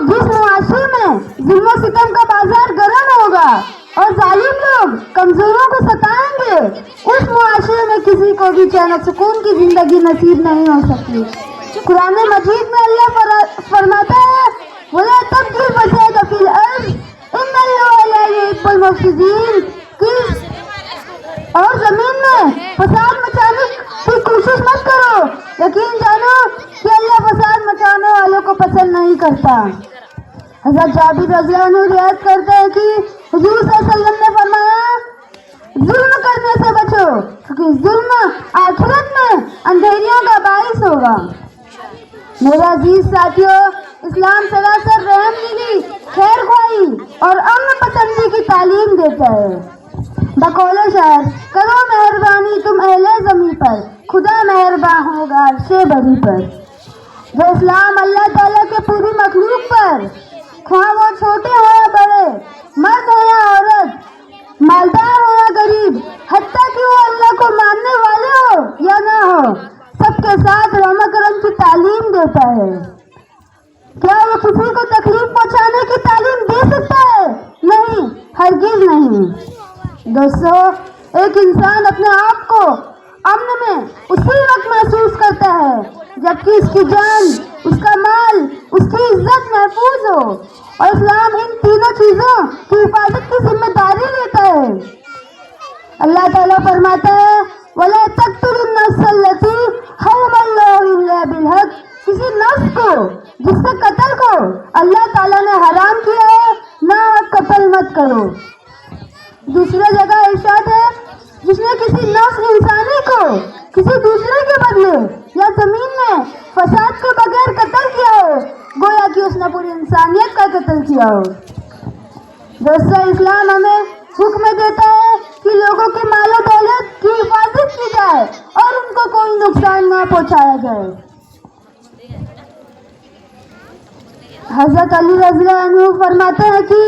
جس معاشرے میں ظلم و ستم کا بازار گرم ہوگا اور ظالم لوگ کمزوروں کو ستائیں گے، اس معاشرے میں کسی کو بھی چین و سکون کی زندگی نصیب نہیں ہو سکتی. قرآن مجید میں اللہ فرماتا ہے وَلَا تَبْغِ الْفَسَادَ فِي الْأَرْضِ إِنَّ اللَّهَ لَا يُحِبُّ الْمُفْسِدِينَ. اور زمین میں فساد مچانے کی کوشش مت کرو، یقین جانو کہ اللہ فساد مچانے والوں کو پسند نہیں کرتا. حضرت جابر رضی اللہ عنہ روایت کرتے ہیں کہ حضور صلی اللہ علیہ وسلم نے فرمایا ظلم کرنے سے بچو کیونکہ ظلم آخرت میں اندھیریوں کا باعث ہوگا. میرے عزیز ساتھیو، اسلام سراسر رحم دلی، خیر خواہی اور امن پسندی کی تعلیم دیتا ہے. بقول شاعر، کرو مہربانی تم اہل زمین پر، خدا مہربان ہوگا عرش بری پر. جو اسلام اللہ تعالیٰ کے پوری مخلوق پر، خواہ وہ چھوٹے ہو یا بڑے، مرد ہو یا عورت، مالدار ہو یا غریب، حتیٰ کہ وہ اللہ کو ماننے والے ہو یا نہ ہو، سب کے ساتھ رحم و کرم کی تعلیم دیتا ہے. کیا وہ کسی کو تکلیف پہنچانے کی تعلیم دے سکتا ہے؟ نہیں، ہرگز نہیں. دوستو، ایک انسان اپنے آپ کو امن میں اسی وقت محسوس کرتا ہے جبکہ اس کی جان، اس کا مال، اس کی عزت محفوظ ہو. اور اسلام ان تینوں چیزوں کی حفاظت کی ذمہ داری لیتا ہے. اللہ تعالیٰ فرماتا ہے وَلَا تَقْتُلُوا النَّفْسَ الَّتِي حَرَّمَ اللَّهُ إِلَّا بِالْحَقِّ. کسی نفس کو جس سے قتل کو اللہ تعالیٰ نے حرام کیا ہے، نہ قتل مت کرو. دوسرے جگہ ارشاد ہے جس نے کسی نفس انسانی کو کسی دوسرے کے بدلے یا زمین میں فساد کے بغیر قتل کیا ہو، گویا کہ اس نے پوری انسانیت کا قتل کیا ہو. دوستو، اسلام ہمیں حکم دیتا ہے کہ لوگوں کے مال و دولت کی حفاظت کی جائے اور ان کو کوئی نقصان نہ پہنچایا جائے. حضرت علی رضی اللہ عنہ فرماتے ہیں کہ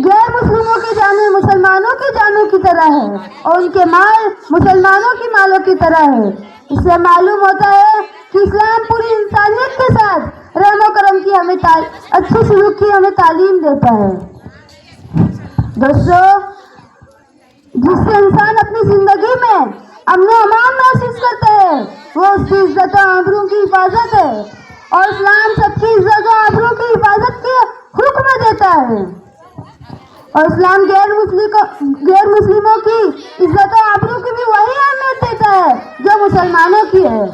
غیر مسلموں کی جانیں مسلمانوں کی جانوں کی طرح ہے اور ان کے مال مسلمانوں کی مالوں کی طرح ہے. اس سے معلوم ہوتا ہے کہ اسلام پوری انسانیت کے ساتھ رحم و کرم کی ہمیں اچھی سلوک کی ہمیں تعلیم دیتا ہے. دوستو، جس سے انسان اپنی زندگی میں امن و امان محسوس کرتا ہے وہ اس کی عزت و آبرو کی حفاظت ہے اور اسلام سب کی عزت و آبرو کی حفاظت کے حکم دیتا ہے. اور اسلام غیر مسلموں کی عزت و آبرو کی بھی وہی مسلمانوں کی ہے.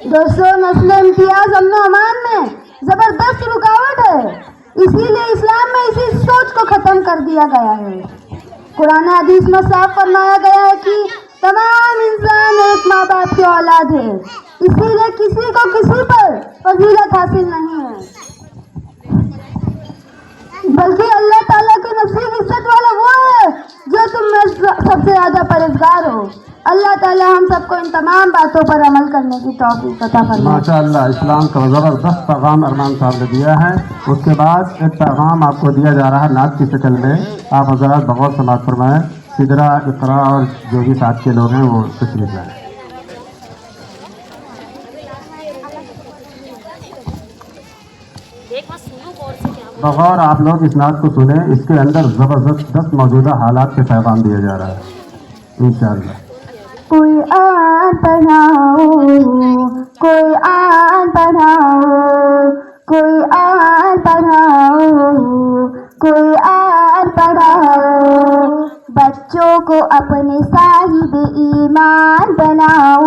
دوستوں نسل امتیاز امن و امان میں زبردست رکاوٹ ہے. اسی لیے اسلام میں اسی سوچ کو ختم کر دیا گیا ہے. قرآن حدیث میں صاف فرمایا گیا ہے کہ تمام انسان ایک ماں باپ کی اولاد ہے. اسی لیے کسی کو کسی پر فضیلت حاصل نہیں ہے، بلکہ اللہ تعالیٰ کی نصیب عزت والا وہ ہے جو تم میں سب سے زیادہ پرہیزگار ہو. اللہ تعالیٰ ہم سب کو ان تمام باتوں پر عمل کرنے کی توفیق عطا فرمائے. ماشاء اللہ اسلام کا زبردست پیغام ارمان صاحب نے دیا ہے. اس کے بعد ایک پیغام آپ کو دیا جا رہا ہے نعت کی شکل میں. آپ حضرات بغور سماعت فرمائیں. سدرا اقرا اور جو بھی ساتھ کے لوگ ہیں وہ تشریف لائیں. بغور آپ لوگ اس نعت کو سنیں. اس کے اندر زبردست موجودہ حالات کے پیغام دیا جا رہا ہے انشاءاللہ. قرآن پڑھاؤ، قرآن پڑھاؤ، قرآن پڑھاؤ، قرآن پڑھاؤ. بچوں کو اپنے صاحب ایمان بناؤ.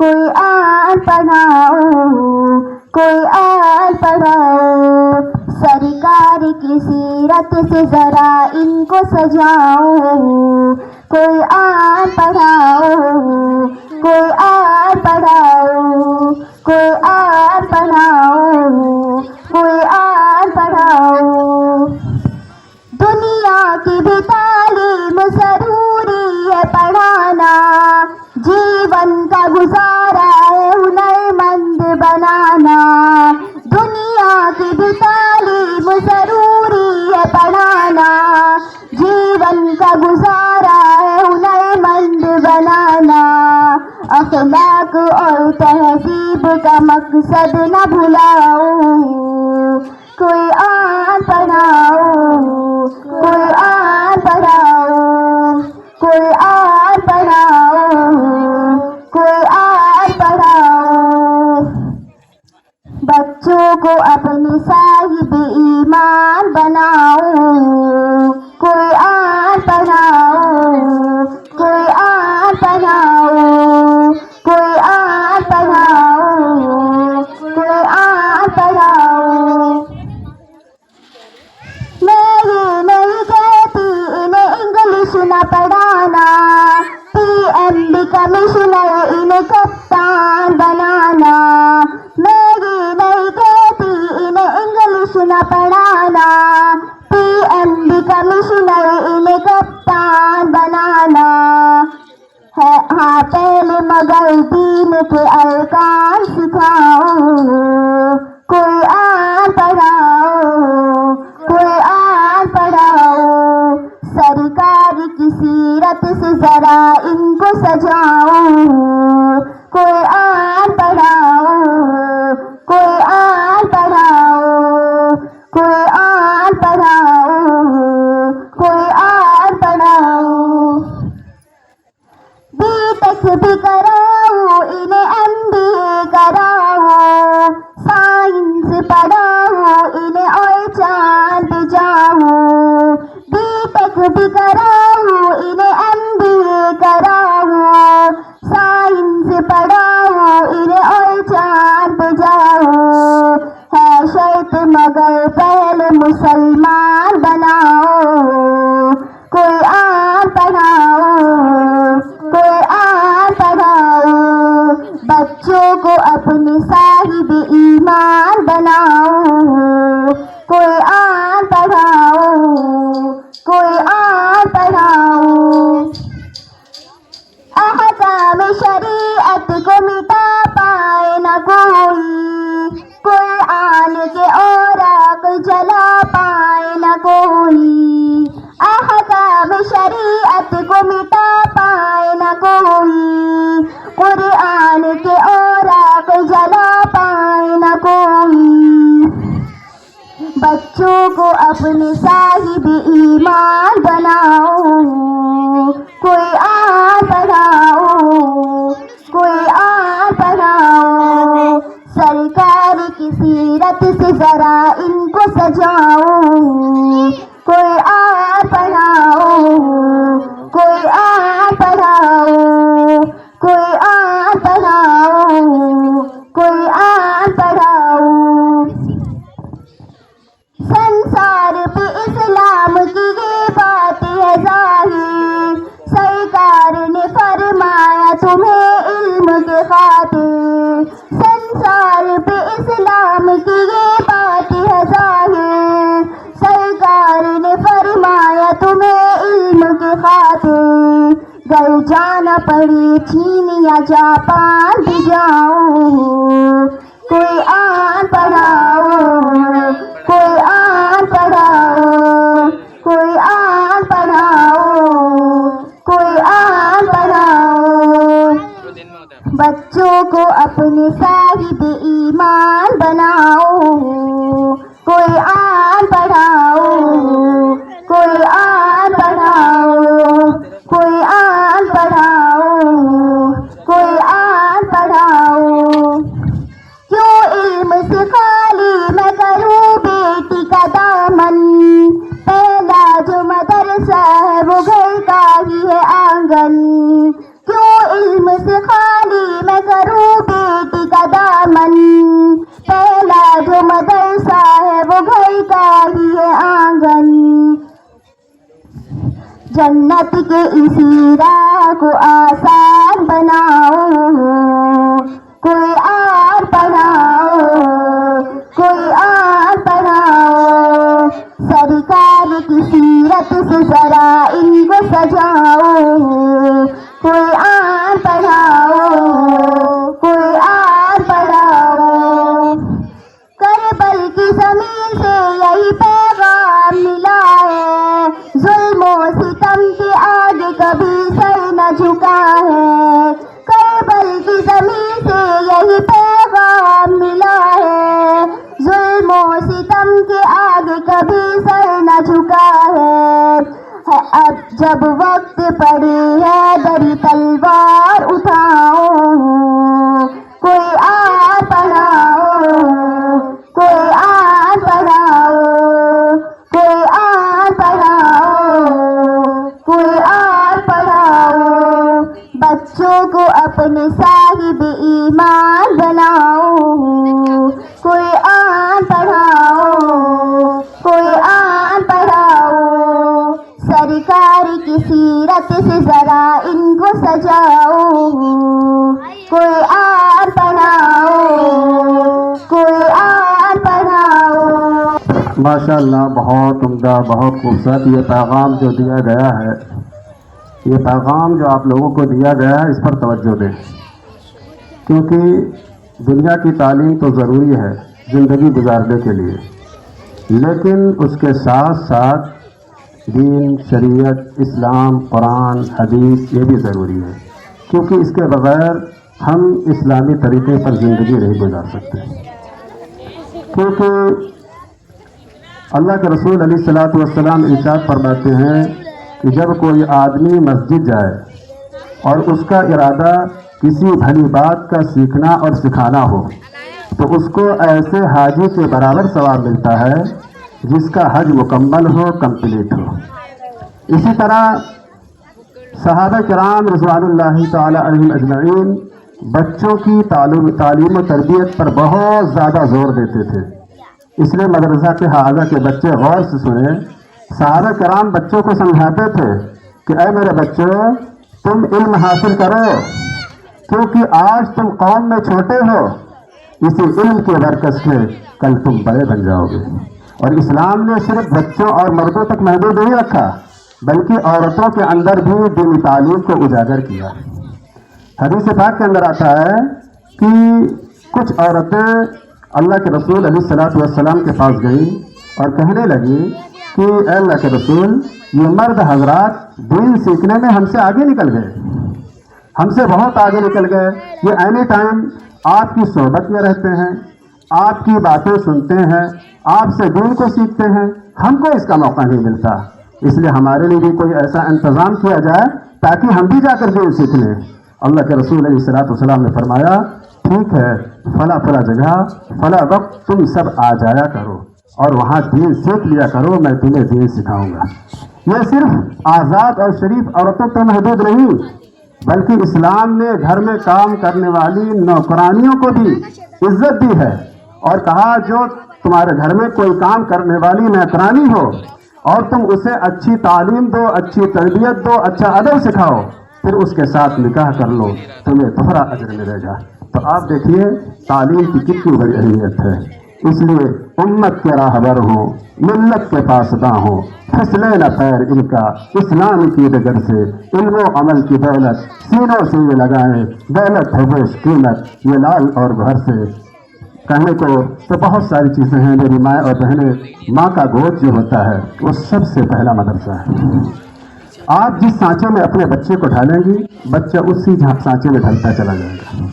قرآن پڑھاؤ، قرآن پڑھاؤ. سرکار کی سیرت سے ذرا ان کو سجاؤ. قرآن پڑھاؤ، قرآن پڑھاؤ، قرآن پڑھاؤ، قرآن پڑھاؤ. دنیا کی بھی تعلیم ضروری ہے پڑھانا. جیون کا گزارا ہے ہنرمند بنانا. دنیا کی بھی تعلیم ضروری ہے پڑھانا. جیون کا گزارا ہے ہنرمند بنانا. اخلاق اور تہذیب کا مقصد نہ بھلاؤ. قرآن پڑھاؤ، قرآن پڑھاؤ، قرآن پڑھاؤ، قرآن پڑھاؤ. بچوں کو اپنے صاحب ایمان بناؤ. قرآن پڑھاؤ، قرآن پڑھاؤ، قرآن پڑھاؤ، قرآن پڑھاؤ. میں یہ نہیں کہتی انہیں انگلش نہ پڑھانا. پی ایم بھی کمشنر انہیں کپتان بنانا. میں یہ نہیں کہتی انہیں انگلش نہ پڑھانا. پی ایم بھی کمشنر انہیں کپتان بنانا. ہاں پہلے مگر دین کے ارکان سکھاؤ. قرآن پڑھاؤ، قرآن پڑھاؤ. سرکار کی سیرت سے ذرا ان کو سجاؤ. قرآن پڑھاؤ، قرآن پڑھاؤ، قرآن پڑھاؤ، قرآن پڑھاؤ. بی ٹیک بھی کراؤ انہیں ایم بی اے کراؤ. سائنس پڑھاؤ انہیں اور چاند پہ جاؤ. بی ٹیک بھی کراؤ انہیں ایم بی اے کراؤ. سائنس پڑھاؤ انہیں اور چاند پہ جاؤ. ہے شرط مگر پہلے مسلمان بناؤ. قرآن پڑھاؤ، قرآن پڑھاؤ. بچوں کو اپنے صاحب ایمان بناؤ. قرآن پڑھاؤ، قرآن پڑھاؤ. احکام شریعت کو مٹا پائے نہ کوئی. قرآن کے اوراق جلا پائے نہ کوئی. احکام شریعت کو مٹا پائے نہ کوئی. قرآن کے اوراق جلا پائے نہ کوئی. بچوں کو اپنے صاحب ایمان بناؤ. قرآن پڑھاؤ، قرآن پڑھاؤ. سرکار کی سیرت سے ذرا ان کو سجاؤ. قرآن پڑھاؤ، قرآن پڑھاؤ، کی یہ بات ہے ظاہر، سرکار نے فرمایا تمہیں علم کی خاطر گر جانا پڑی چین یا جاپان بھی جاؤں، کوئی آن پڑھاؤ، کوئی آن پڑھاؤ، کوئی آن پڑھاؤ، کوئی آن پڑھاؤ، بچوں کو اپنے صاحب ایمان بناؤ، کوئی آن پڑھاؤ، کوئی آن پڑھاؤ، کوئی آن پڑھاؤ، کوئی آن پڑھاؤ، کیوں علم سے خالی میں کروں بیٹی کا دامن، پہلا جو مدرسہ ہے وہ گھر کا ہی ہے آنگن، کیوں علم سے خالی میں کروں بیٹی کا دامن، پہلا جو مدرسہ ہے وہ گھر کا ہی ہے آنگن، جنت کے اسی راہ کو آسان بناؤ، کوئی آن پڑھاؤ، کوئی آن پڑھاؤ، سرکار کی سیرت سے ذرا ان کو سجاؤ، کوئی آن پڑھاؤ، کوئی آن پڑھاؤ، کربل کی زمین سے یہی پیغام ملا ہے، ظلم و ستم کے آگے کبھی سر نہ جھکا ہے، کربل کی زمین سے یہی پیغام ملا ہے، ظلم و ستم کے آگے کبھی سر نہ جھکا ہے، اب جب وقت پڑے ہے دری تلوار اٹھاؤ، کوئی آن پڑھاؤ، کوئی آن پڑھاؤ، کوئی آن پڑھاؤ، کوئی آن پڑھاؤ، بچوں کو اپنے صاحب ایمان بناؤ، کوئی آن پڑھاؤ، کوئی آن پڑھاؤ، سرکار کی سیرت سے ذرا ان کو سجاؤ، کوئی آن پڑھاؤ، کوئی آن پڑھاؤ۔ ماشاءاللہ، بہت عمدہ، بہت خوبصورت یہ پیغام جو دیا گیا ہے، یہ پیغام جو آپ لوگوں کو دیا گیا ہے اس پر توجہ دیں، کیونکہ دنیا کی تعلیم تو ضروری ہے زندگی گزارنے کے لیے، لیکن اس کے ساتھ ساتھ دین، شریعت، اسلام، قرآن، حدیث یہ بھی ضروری ہے، کیونکہ اس کے بغیر ہم اسلامی طریقے پر زندگی نہیں گزار سکتے، کیونکہ اللہ کے رسول علیہ الصلوۃ والسلام ارشاد فرماتے ہیں کہ جب کوئی آدمی مسجد جائے اور اس کا ارادہ کسی بھلی بات کا سیکھنا اور سکھانا ہو تو اس کو ایسے حاجی کے برابر ثواب ملتا ہے جس کا حج مکمل ہو، کمپلیٹ ہو۔ اسی طرح صحابہ کرام رضوان اللہ تعالی علیہم اجمعین بچوں کی تعلیم و تربیت پر بہت زیادہ زور دیتے تھے، اس لیے مدرسہ کے حاضہ کے بچے غور سے سنیں، صحابہ کرام بچوں کو سمجھاتے تھے کہ اے میرے بچوں، تم علم حاصل کرو، کیونکہ آج تم قوم میں چھوٹے ہو، اسی علم کے برکت سے کل تم بڑے بن جاؤ گے۔ اور اسلام نے صرف بچوں اور مردوں تک محدود نہیں رکھا، بلکہ عورتوں کے اندر بھی دینی تعلیم کو اجاگر کیا۔ حدیث پاک کے اندر آتا ہے کہ کچھ عورتیں اللہ کے رسول علیہ الصلوۃ والسلام کے پاس گئیں اور کہنے لگی کہ اے اللہ کے رسول، یہ مرد حضرات دین سیکھنے میں ہم سے آگے نکل گئے، ہم سے بہت آگے نکل گئے، یہ اینی ٹائم آپ کی صحبت میں رہتے ہیں، آپ کی باتیں سنتے ہیں، آپ سے دین کو سیکھتے ہیں، ہم کو اس کا موقع نہیں ملتا، اس لیے ہمارے لیے بھی کوئی ایسا انتظام کیا جائے تاکہ ہم بھی جا کر دین سیکھ لیں۔ اللہ کے رسول علیہ الصلوۃ والسلام نے فرمایا، ٹھیک ہے، فلاں فلاں جگہ فلاں وقت تم سب آ جایا کرو اور وہاں دین سیکھ لیا کرو، میں تمہیں دین سکھاؤں گا۔ یہ صرف آزاد اور شریف عورتوں پہ محدود نہیں، بلکہ اسلام نے گھر میں کام کرنے والی نوکرانیوں کو بھی عزت دی ہے اور کہا جو تمہارے گھر میں کوئی کام کرنے والی نوکرانی ہو اور تم اسے اچھی تعلیم دو، اچھی تربیت دو، اچھا ادب سکھاؤ، پھر اس کے ساتھ نکاح کر لو، تمہیں دوہرا اجر ملے گا۔ تو آپ دیکھیے تعلیم کی کتنی بڑی اہمیت ہے۔ اس لیے امت کے راہبر ہوں، ملت کے پاسداں ہوں، پھسلے نہ پیر ان کا اسلام کی ڈگر سے، علم و عمل کی دولت سینوں سے یہ لگائیں، دولت ہے بیش قیمت یہ لال اور گھر سے۔ کہنے کو تو بہت ساری چیزیں ہیں میری ماں اور بہنیں، ماں کا گود جو ہوتا ہے وہ سب سے پہلا مدرسہ ہے۔ آپ جس سانچے میں اپنے بچے کو ڈھالیں گی، بچہ اسی سانچے میں ڈھلتا چلا جائے گا۔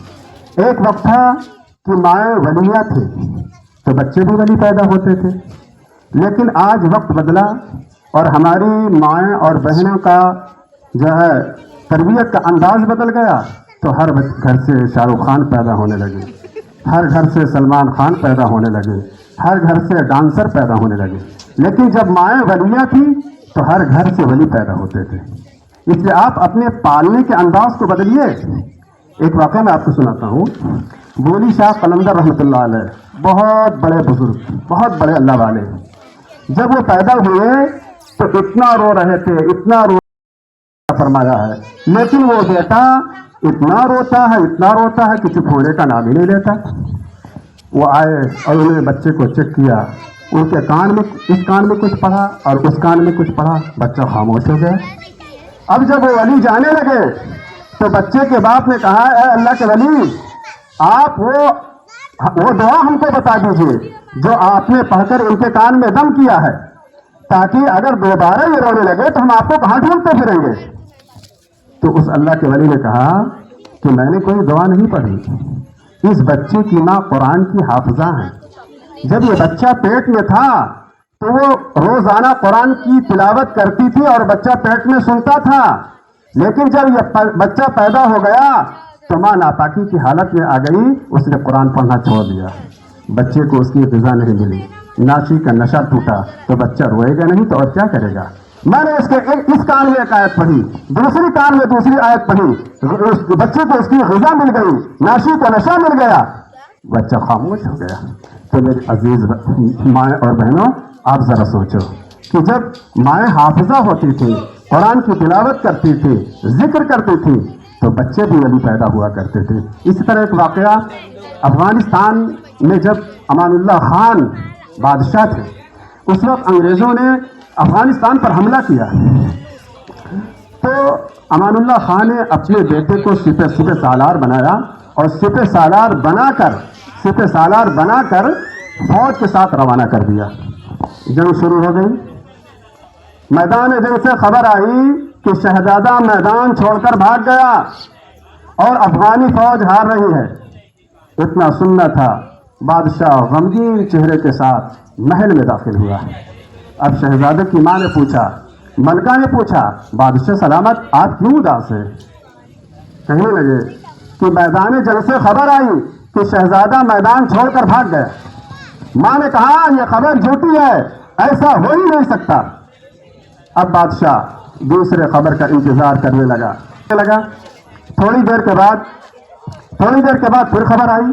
ایک وقت تھا کہ مائیں ولیہ تھے تو بچے بھی ولی پیدا ہوتے تھے، لیکن آج وقت بدلا اور ہماری مائیں اور بہنوں کا جو ہے تربیت کا انداز بدل گیا، تو ہر گھر سے شاہ رخ خان پیدا ہونے لگے، ہر گھر سے سلمان خان پیدا ہونے لگے، ہر گھر سے ڈانسر پیدا ہونے لگے۔ لیکن جب مائیں ولیہ تھی تو ہر گھر سے ولی پیدا ہوتے تھے۔ اس لیے آپ اپنے پالنے کے انداز کو بدلیے۔ ایک واقعہ میں آپ کو سناتا ہوں۔ بولی شاہ قلندر رحمۃ اللہ علیہ بہت بڑے بزرگ، بہت بڑے اللہ والے، جب وہ پیدا ہوئے تو اتنا رو رہے تھے، اتنا رو فرمایا ہے، لیکن وہ بیٹا اتنا روتا ہے کہ چپ ہونے کا نام ہی نہیں لیتا۔ وہ آئے اور انہوں نے بچے کو چیک کیا، ان کے کان میں اس کان میں کچھ پڑھا اور اس کان میں کچھ پڑھا، بچہ خاموش ہو گیا۔ اب جب وہ ولی جانے لگے تو بچے کے باپ نے کہا، اے اللہ کے ولی، آپ وہ دعا ہم کو بتا دیجئے جو آپ نے پڑھ کر ان کے کان میں دم کیا ہے، تاکہ اگر دوبارہ یہ رونے لگے تو ہم آپ کو کہاں ڈھونڈتے پھریں گے۔ تو اس اللہ کے ولی نے کہا کہ میں نے کوئی دعا نہیں پڑھی، اس بچے کی ماں قرآن کی حافظہ ہے، جب یہ بچہ پیٹ میں تھا تو وہ روزانہ قرآن کی تلاوت کرتی تھی اور بچہ پیٹ میں سنتا تھا، لیکن جب یہ بچہ پیدا ہو گیا تو ماں ناپاکی کی حالت میں آ گئی، اس نے قرآن پڑھنا چھوڑ دیا، بچے کو اس کی غذا نہیں ملی، ناشی کا نشہ ٹوٹا، تو بچہ روئے گا نہیں تو اور کیا کرے گا۔ میں نے اس کان میں ایک آیت پڑھی، دوسری کان میں دوسری آیت پڑھی، بچے کو اس کی غذا مل گئی، ناشی کا نشہ مل گیا، بچہ خاموش ہو گیا۔ تو میری عزیز مائیں اور بہنوں، آپ ذرا سوچو کہ جب مائیں حافظہ ہوتی تھی، قرآن کی تلاوت کرتی تھی، ذکر کرتی تھی، تو بچے بھی ولی پیدا ہوا کرتے تھے۔ اسی طرح ایک واقعہ افغانستان میں جب امان اللہ خان بادشاہ تھے، اس وقت انگریزوں نے افغانستان پر حملہ کیا، تو امان اللہ خان نے اپنے بیٹے کو سپہ سالار بنایا اور سپہ سالار بنا کر فوج کے ساتھ روانہ کر دیا۔ جنگ شروع ہو گئی، میدان جنگ سے خبر آئی کہ شہزادہ میدان چھوڑ کر بھاگ گیا اور افغانی فوج ہار رہی ہے۔ اتنا سننا تھا، بادشاہ غمگین چہرے کے ساتھ محل میں داخل ہوا۔ اب شہزادے کی ماں نے پوچھا، ملکہ نے پوچھا، بادشاہ سلامت آپ کیوں اداس ہیں؟ کہنے لگے کہ میدان جنگ سے خبر آئی کہ شہزادہ میدان چھوڑ کر بھاگ گیا۔ ماں نے کہا یہ خبر جھوٹی ہے، ایسا ہو ہی نہیں سکتا۔ اب بادشاہ دوسرے خبر کا انتظار کرنے لگا۔ تھوڑی دیر کے بعد پھر خبر آئی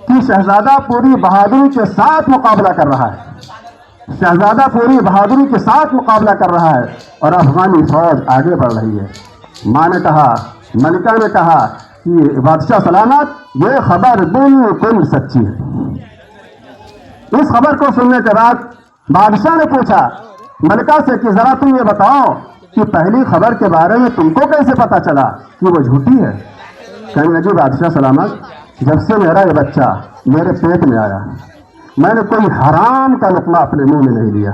کہ شہزادہ پوری بہادری کے ساتھ مقابلہ کر رہا ہے، شہزادہ پوری بہادری کے ساتھ مقابلہ کر رہا ہے اور افغانی فوج آگے بڑھ رہی ہے۔ ماں نے کہا، ملکہ نے کہا کہ بادشاہ سلامت یہ خبر بالکل سچی ہے۔ اس خبر کو سننے کے بعد بادشاہ نے پوچھا ملکہ سے کہ ذرا تم یہ بتاؤ کہ پہلی خبر کے بارے میں تم کو کیسے پتا چلا کہ وہ جھوٹی ہے؟ کہنے لگی بادشاہ سلامت جب سے میرا یہ بچہ میرے پیٹ میں آیا میں نے کوئی حرام کا لقمہ اپنے منہ میں نہیں لیا۔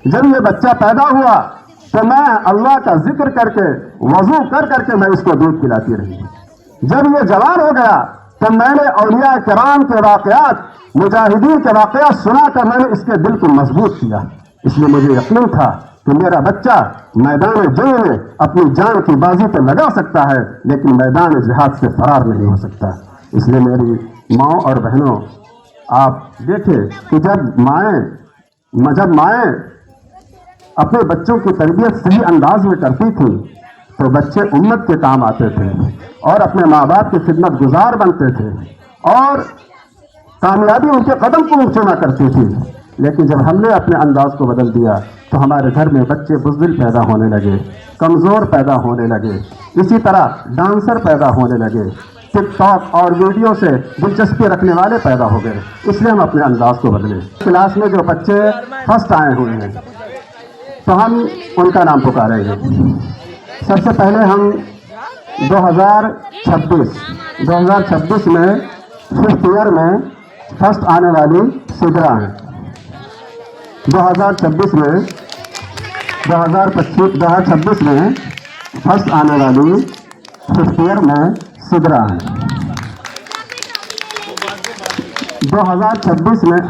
جب یہ بچہ پیدا ہوا تو میں اللہ کا ذکر کر کے وضو کر کے میں اس کو دودھ پلاتی رہی۔ جب یہ جوان ہو گیا تو میں نے اولیاء کرام کے واقعات، مجاہدین کے واقعات سنا کر میں نے اس کے دل کو مضبوط کیا۔ اس لیے مجھے یقین تھا کہ میرا بچہ میدان جنگ میں اپنی جان کی بازی تو لگا سکتا ہے لیکن میدان جہاد سے فرار نہیں ہو سکتا۔ اس لیے میری ماں اور بہنوں، آپ دیکھیں کہ جب مائیں اپنے بچوں کی تربیت صحیح انداز میں کرتی تھیں تو بچے امت کے کام آتے تھے اور اپنے ماں باپ کی خدمت گزار بنتے تھے اور کامیابی ان کے قدم کو چوما کرتی تھی۔ لیکن جب ہم نے اپنے انداز کو بدل دیا تو ہمارے گھر میں بچے بزدل پیدا ہونے لگے، کمزور پیدا ہونے لگے، اسی طرح ڈانسر پیدا ہونے لگے، ٹک ٹاک اور ویڈیو سے دلچسپی رکھنے والے پیدا ہو گئے، اس لیے ہم اپنے انداز کو بدلے۔ کلاس میں جو بچے فرسٹ آئے ہوئے ہیں تو ہم ان کا نام پکاریں گے۔ سب سے پہلے ہم 2026 میں 5th ایئر میں فرسٹ آنے والی سدرا ہیں۔ 2026 میں فرسٹ آنے والی 5th ایئر میں سدرا ہیں۔ 2026 میں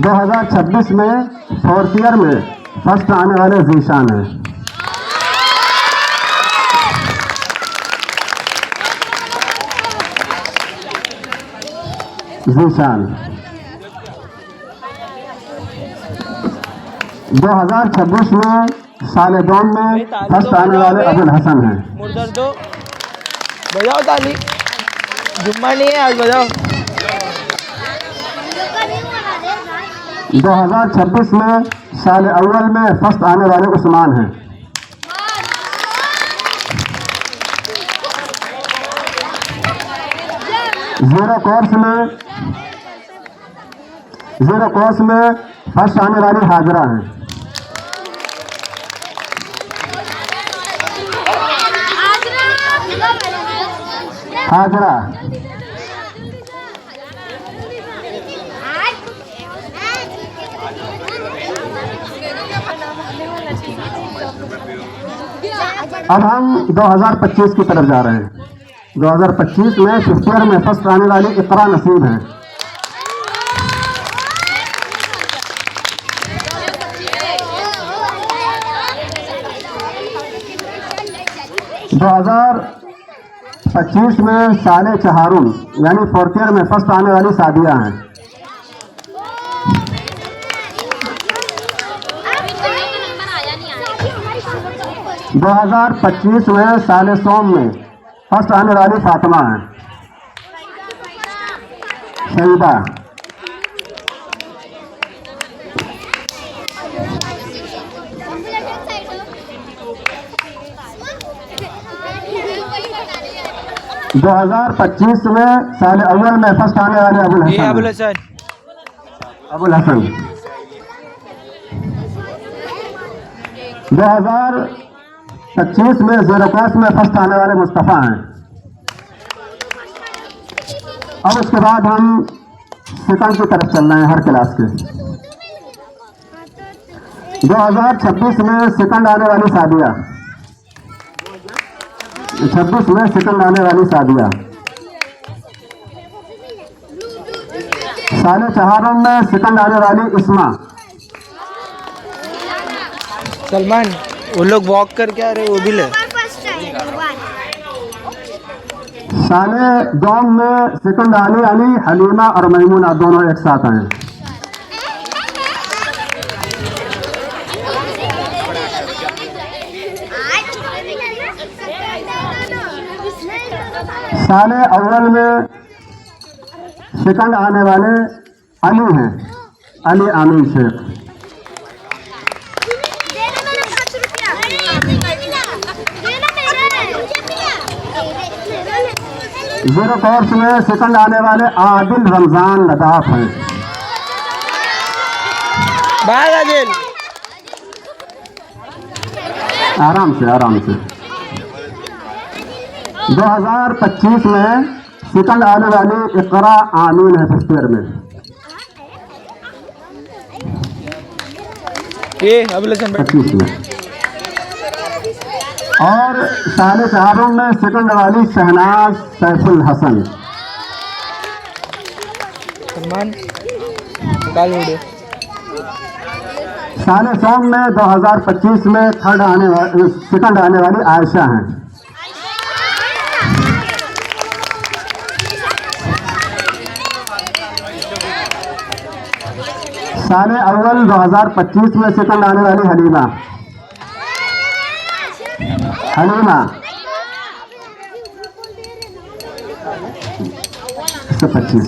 2026 میں 4th ایئر میں فرسٹ آنے والے ذیشان ہیں۔ ذیشان 2026 میں سال دوم میں فرسٹ آنے والے ابو الحسن ہیں۔ مردردو بجاؤ تالی، جمعہ نہیں ہے آج بجاؤ۔ 2026 میں سال اول میں فرسٹ آنے والے عثمان ہیں۔ زیرو کورس میں فرسٹ آنے والی حاضرہ ہیں۔ حاضرہ 2025 کی طرف جا رہے ہیں۔ 2025 میں 5th ایئر میں فرسٹ آنے والی اقرا نصیب ہیں۔ 2025 میں سال چہارم یعنی 4th ایئر میں فرسٹ آنے والی سعدیہ ہیں۔ 2025 میں سال سوم میں فرسٹ آنے والی فاطمہ ہیں۔ شہیدہ 2025 میں سال اول میں فرسٹ آنے والے ابو الحسن 2025 میں زیرو کورس میں فرسٹ آنے والے مصطفیٰ ہیں۔ اب اس کے بعد ہم سیکنڈ کی طرف چل رہے ہیں ہر کلاس کے۔ 2026 میں سیکنڈ آنے والی سعدیہ، 26 میں سیکنڈ آنے والی سعدیہ۔ سال چہارم میں سیکنڈ آنے والی اسما۔ سلمان وہ لوگ واک کر کے آ رہے وہ بھی لے۔ سال دوم میں سیکنڈ آنے والی حلیمہ اور میمونہ دونوں ایک ساتھ آئے۔ سال اول میں سیکنڈ آنے والے علی ہیں، علی آمین شیخ۔ زیرو کورس میں سیکنڈ آنے والے عادل رمضان لداف ہیں۔ بھاگ عادل، آرام سے 2025 میں سیکنڈ آنے والی اقرا آمین ہے 5th ایئر میں۔ یہ ابو الحسن 25 میں اور سال چہارم میں سیکنڈ والی شہناز سیف الحسن۔ سلمان نکال ویڈیو۔ سال سوم میں 2025 میں سیکنڈ آنے والی عائشہ ہیں۔ سال اول 2025 میں سیکنڈ آنے والی حلیمہ 125۔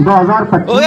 2025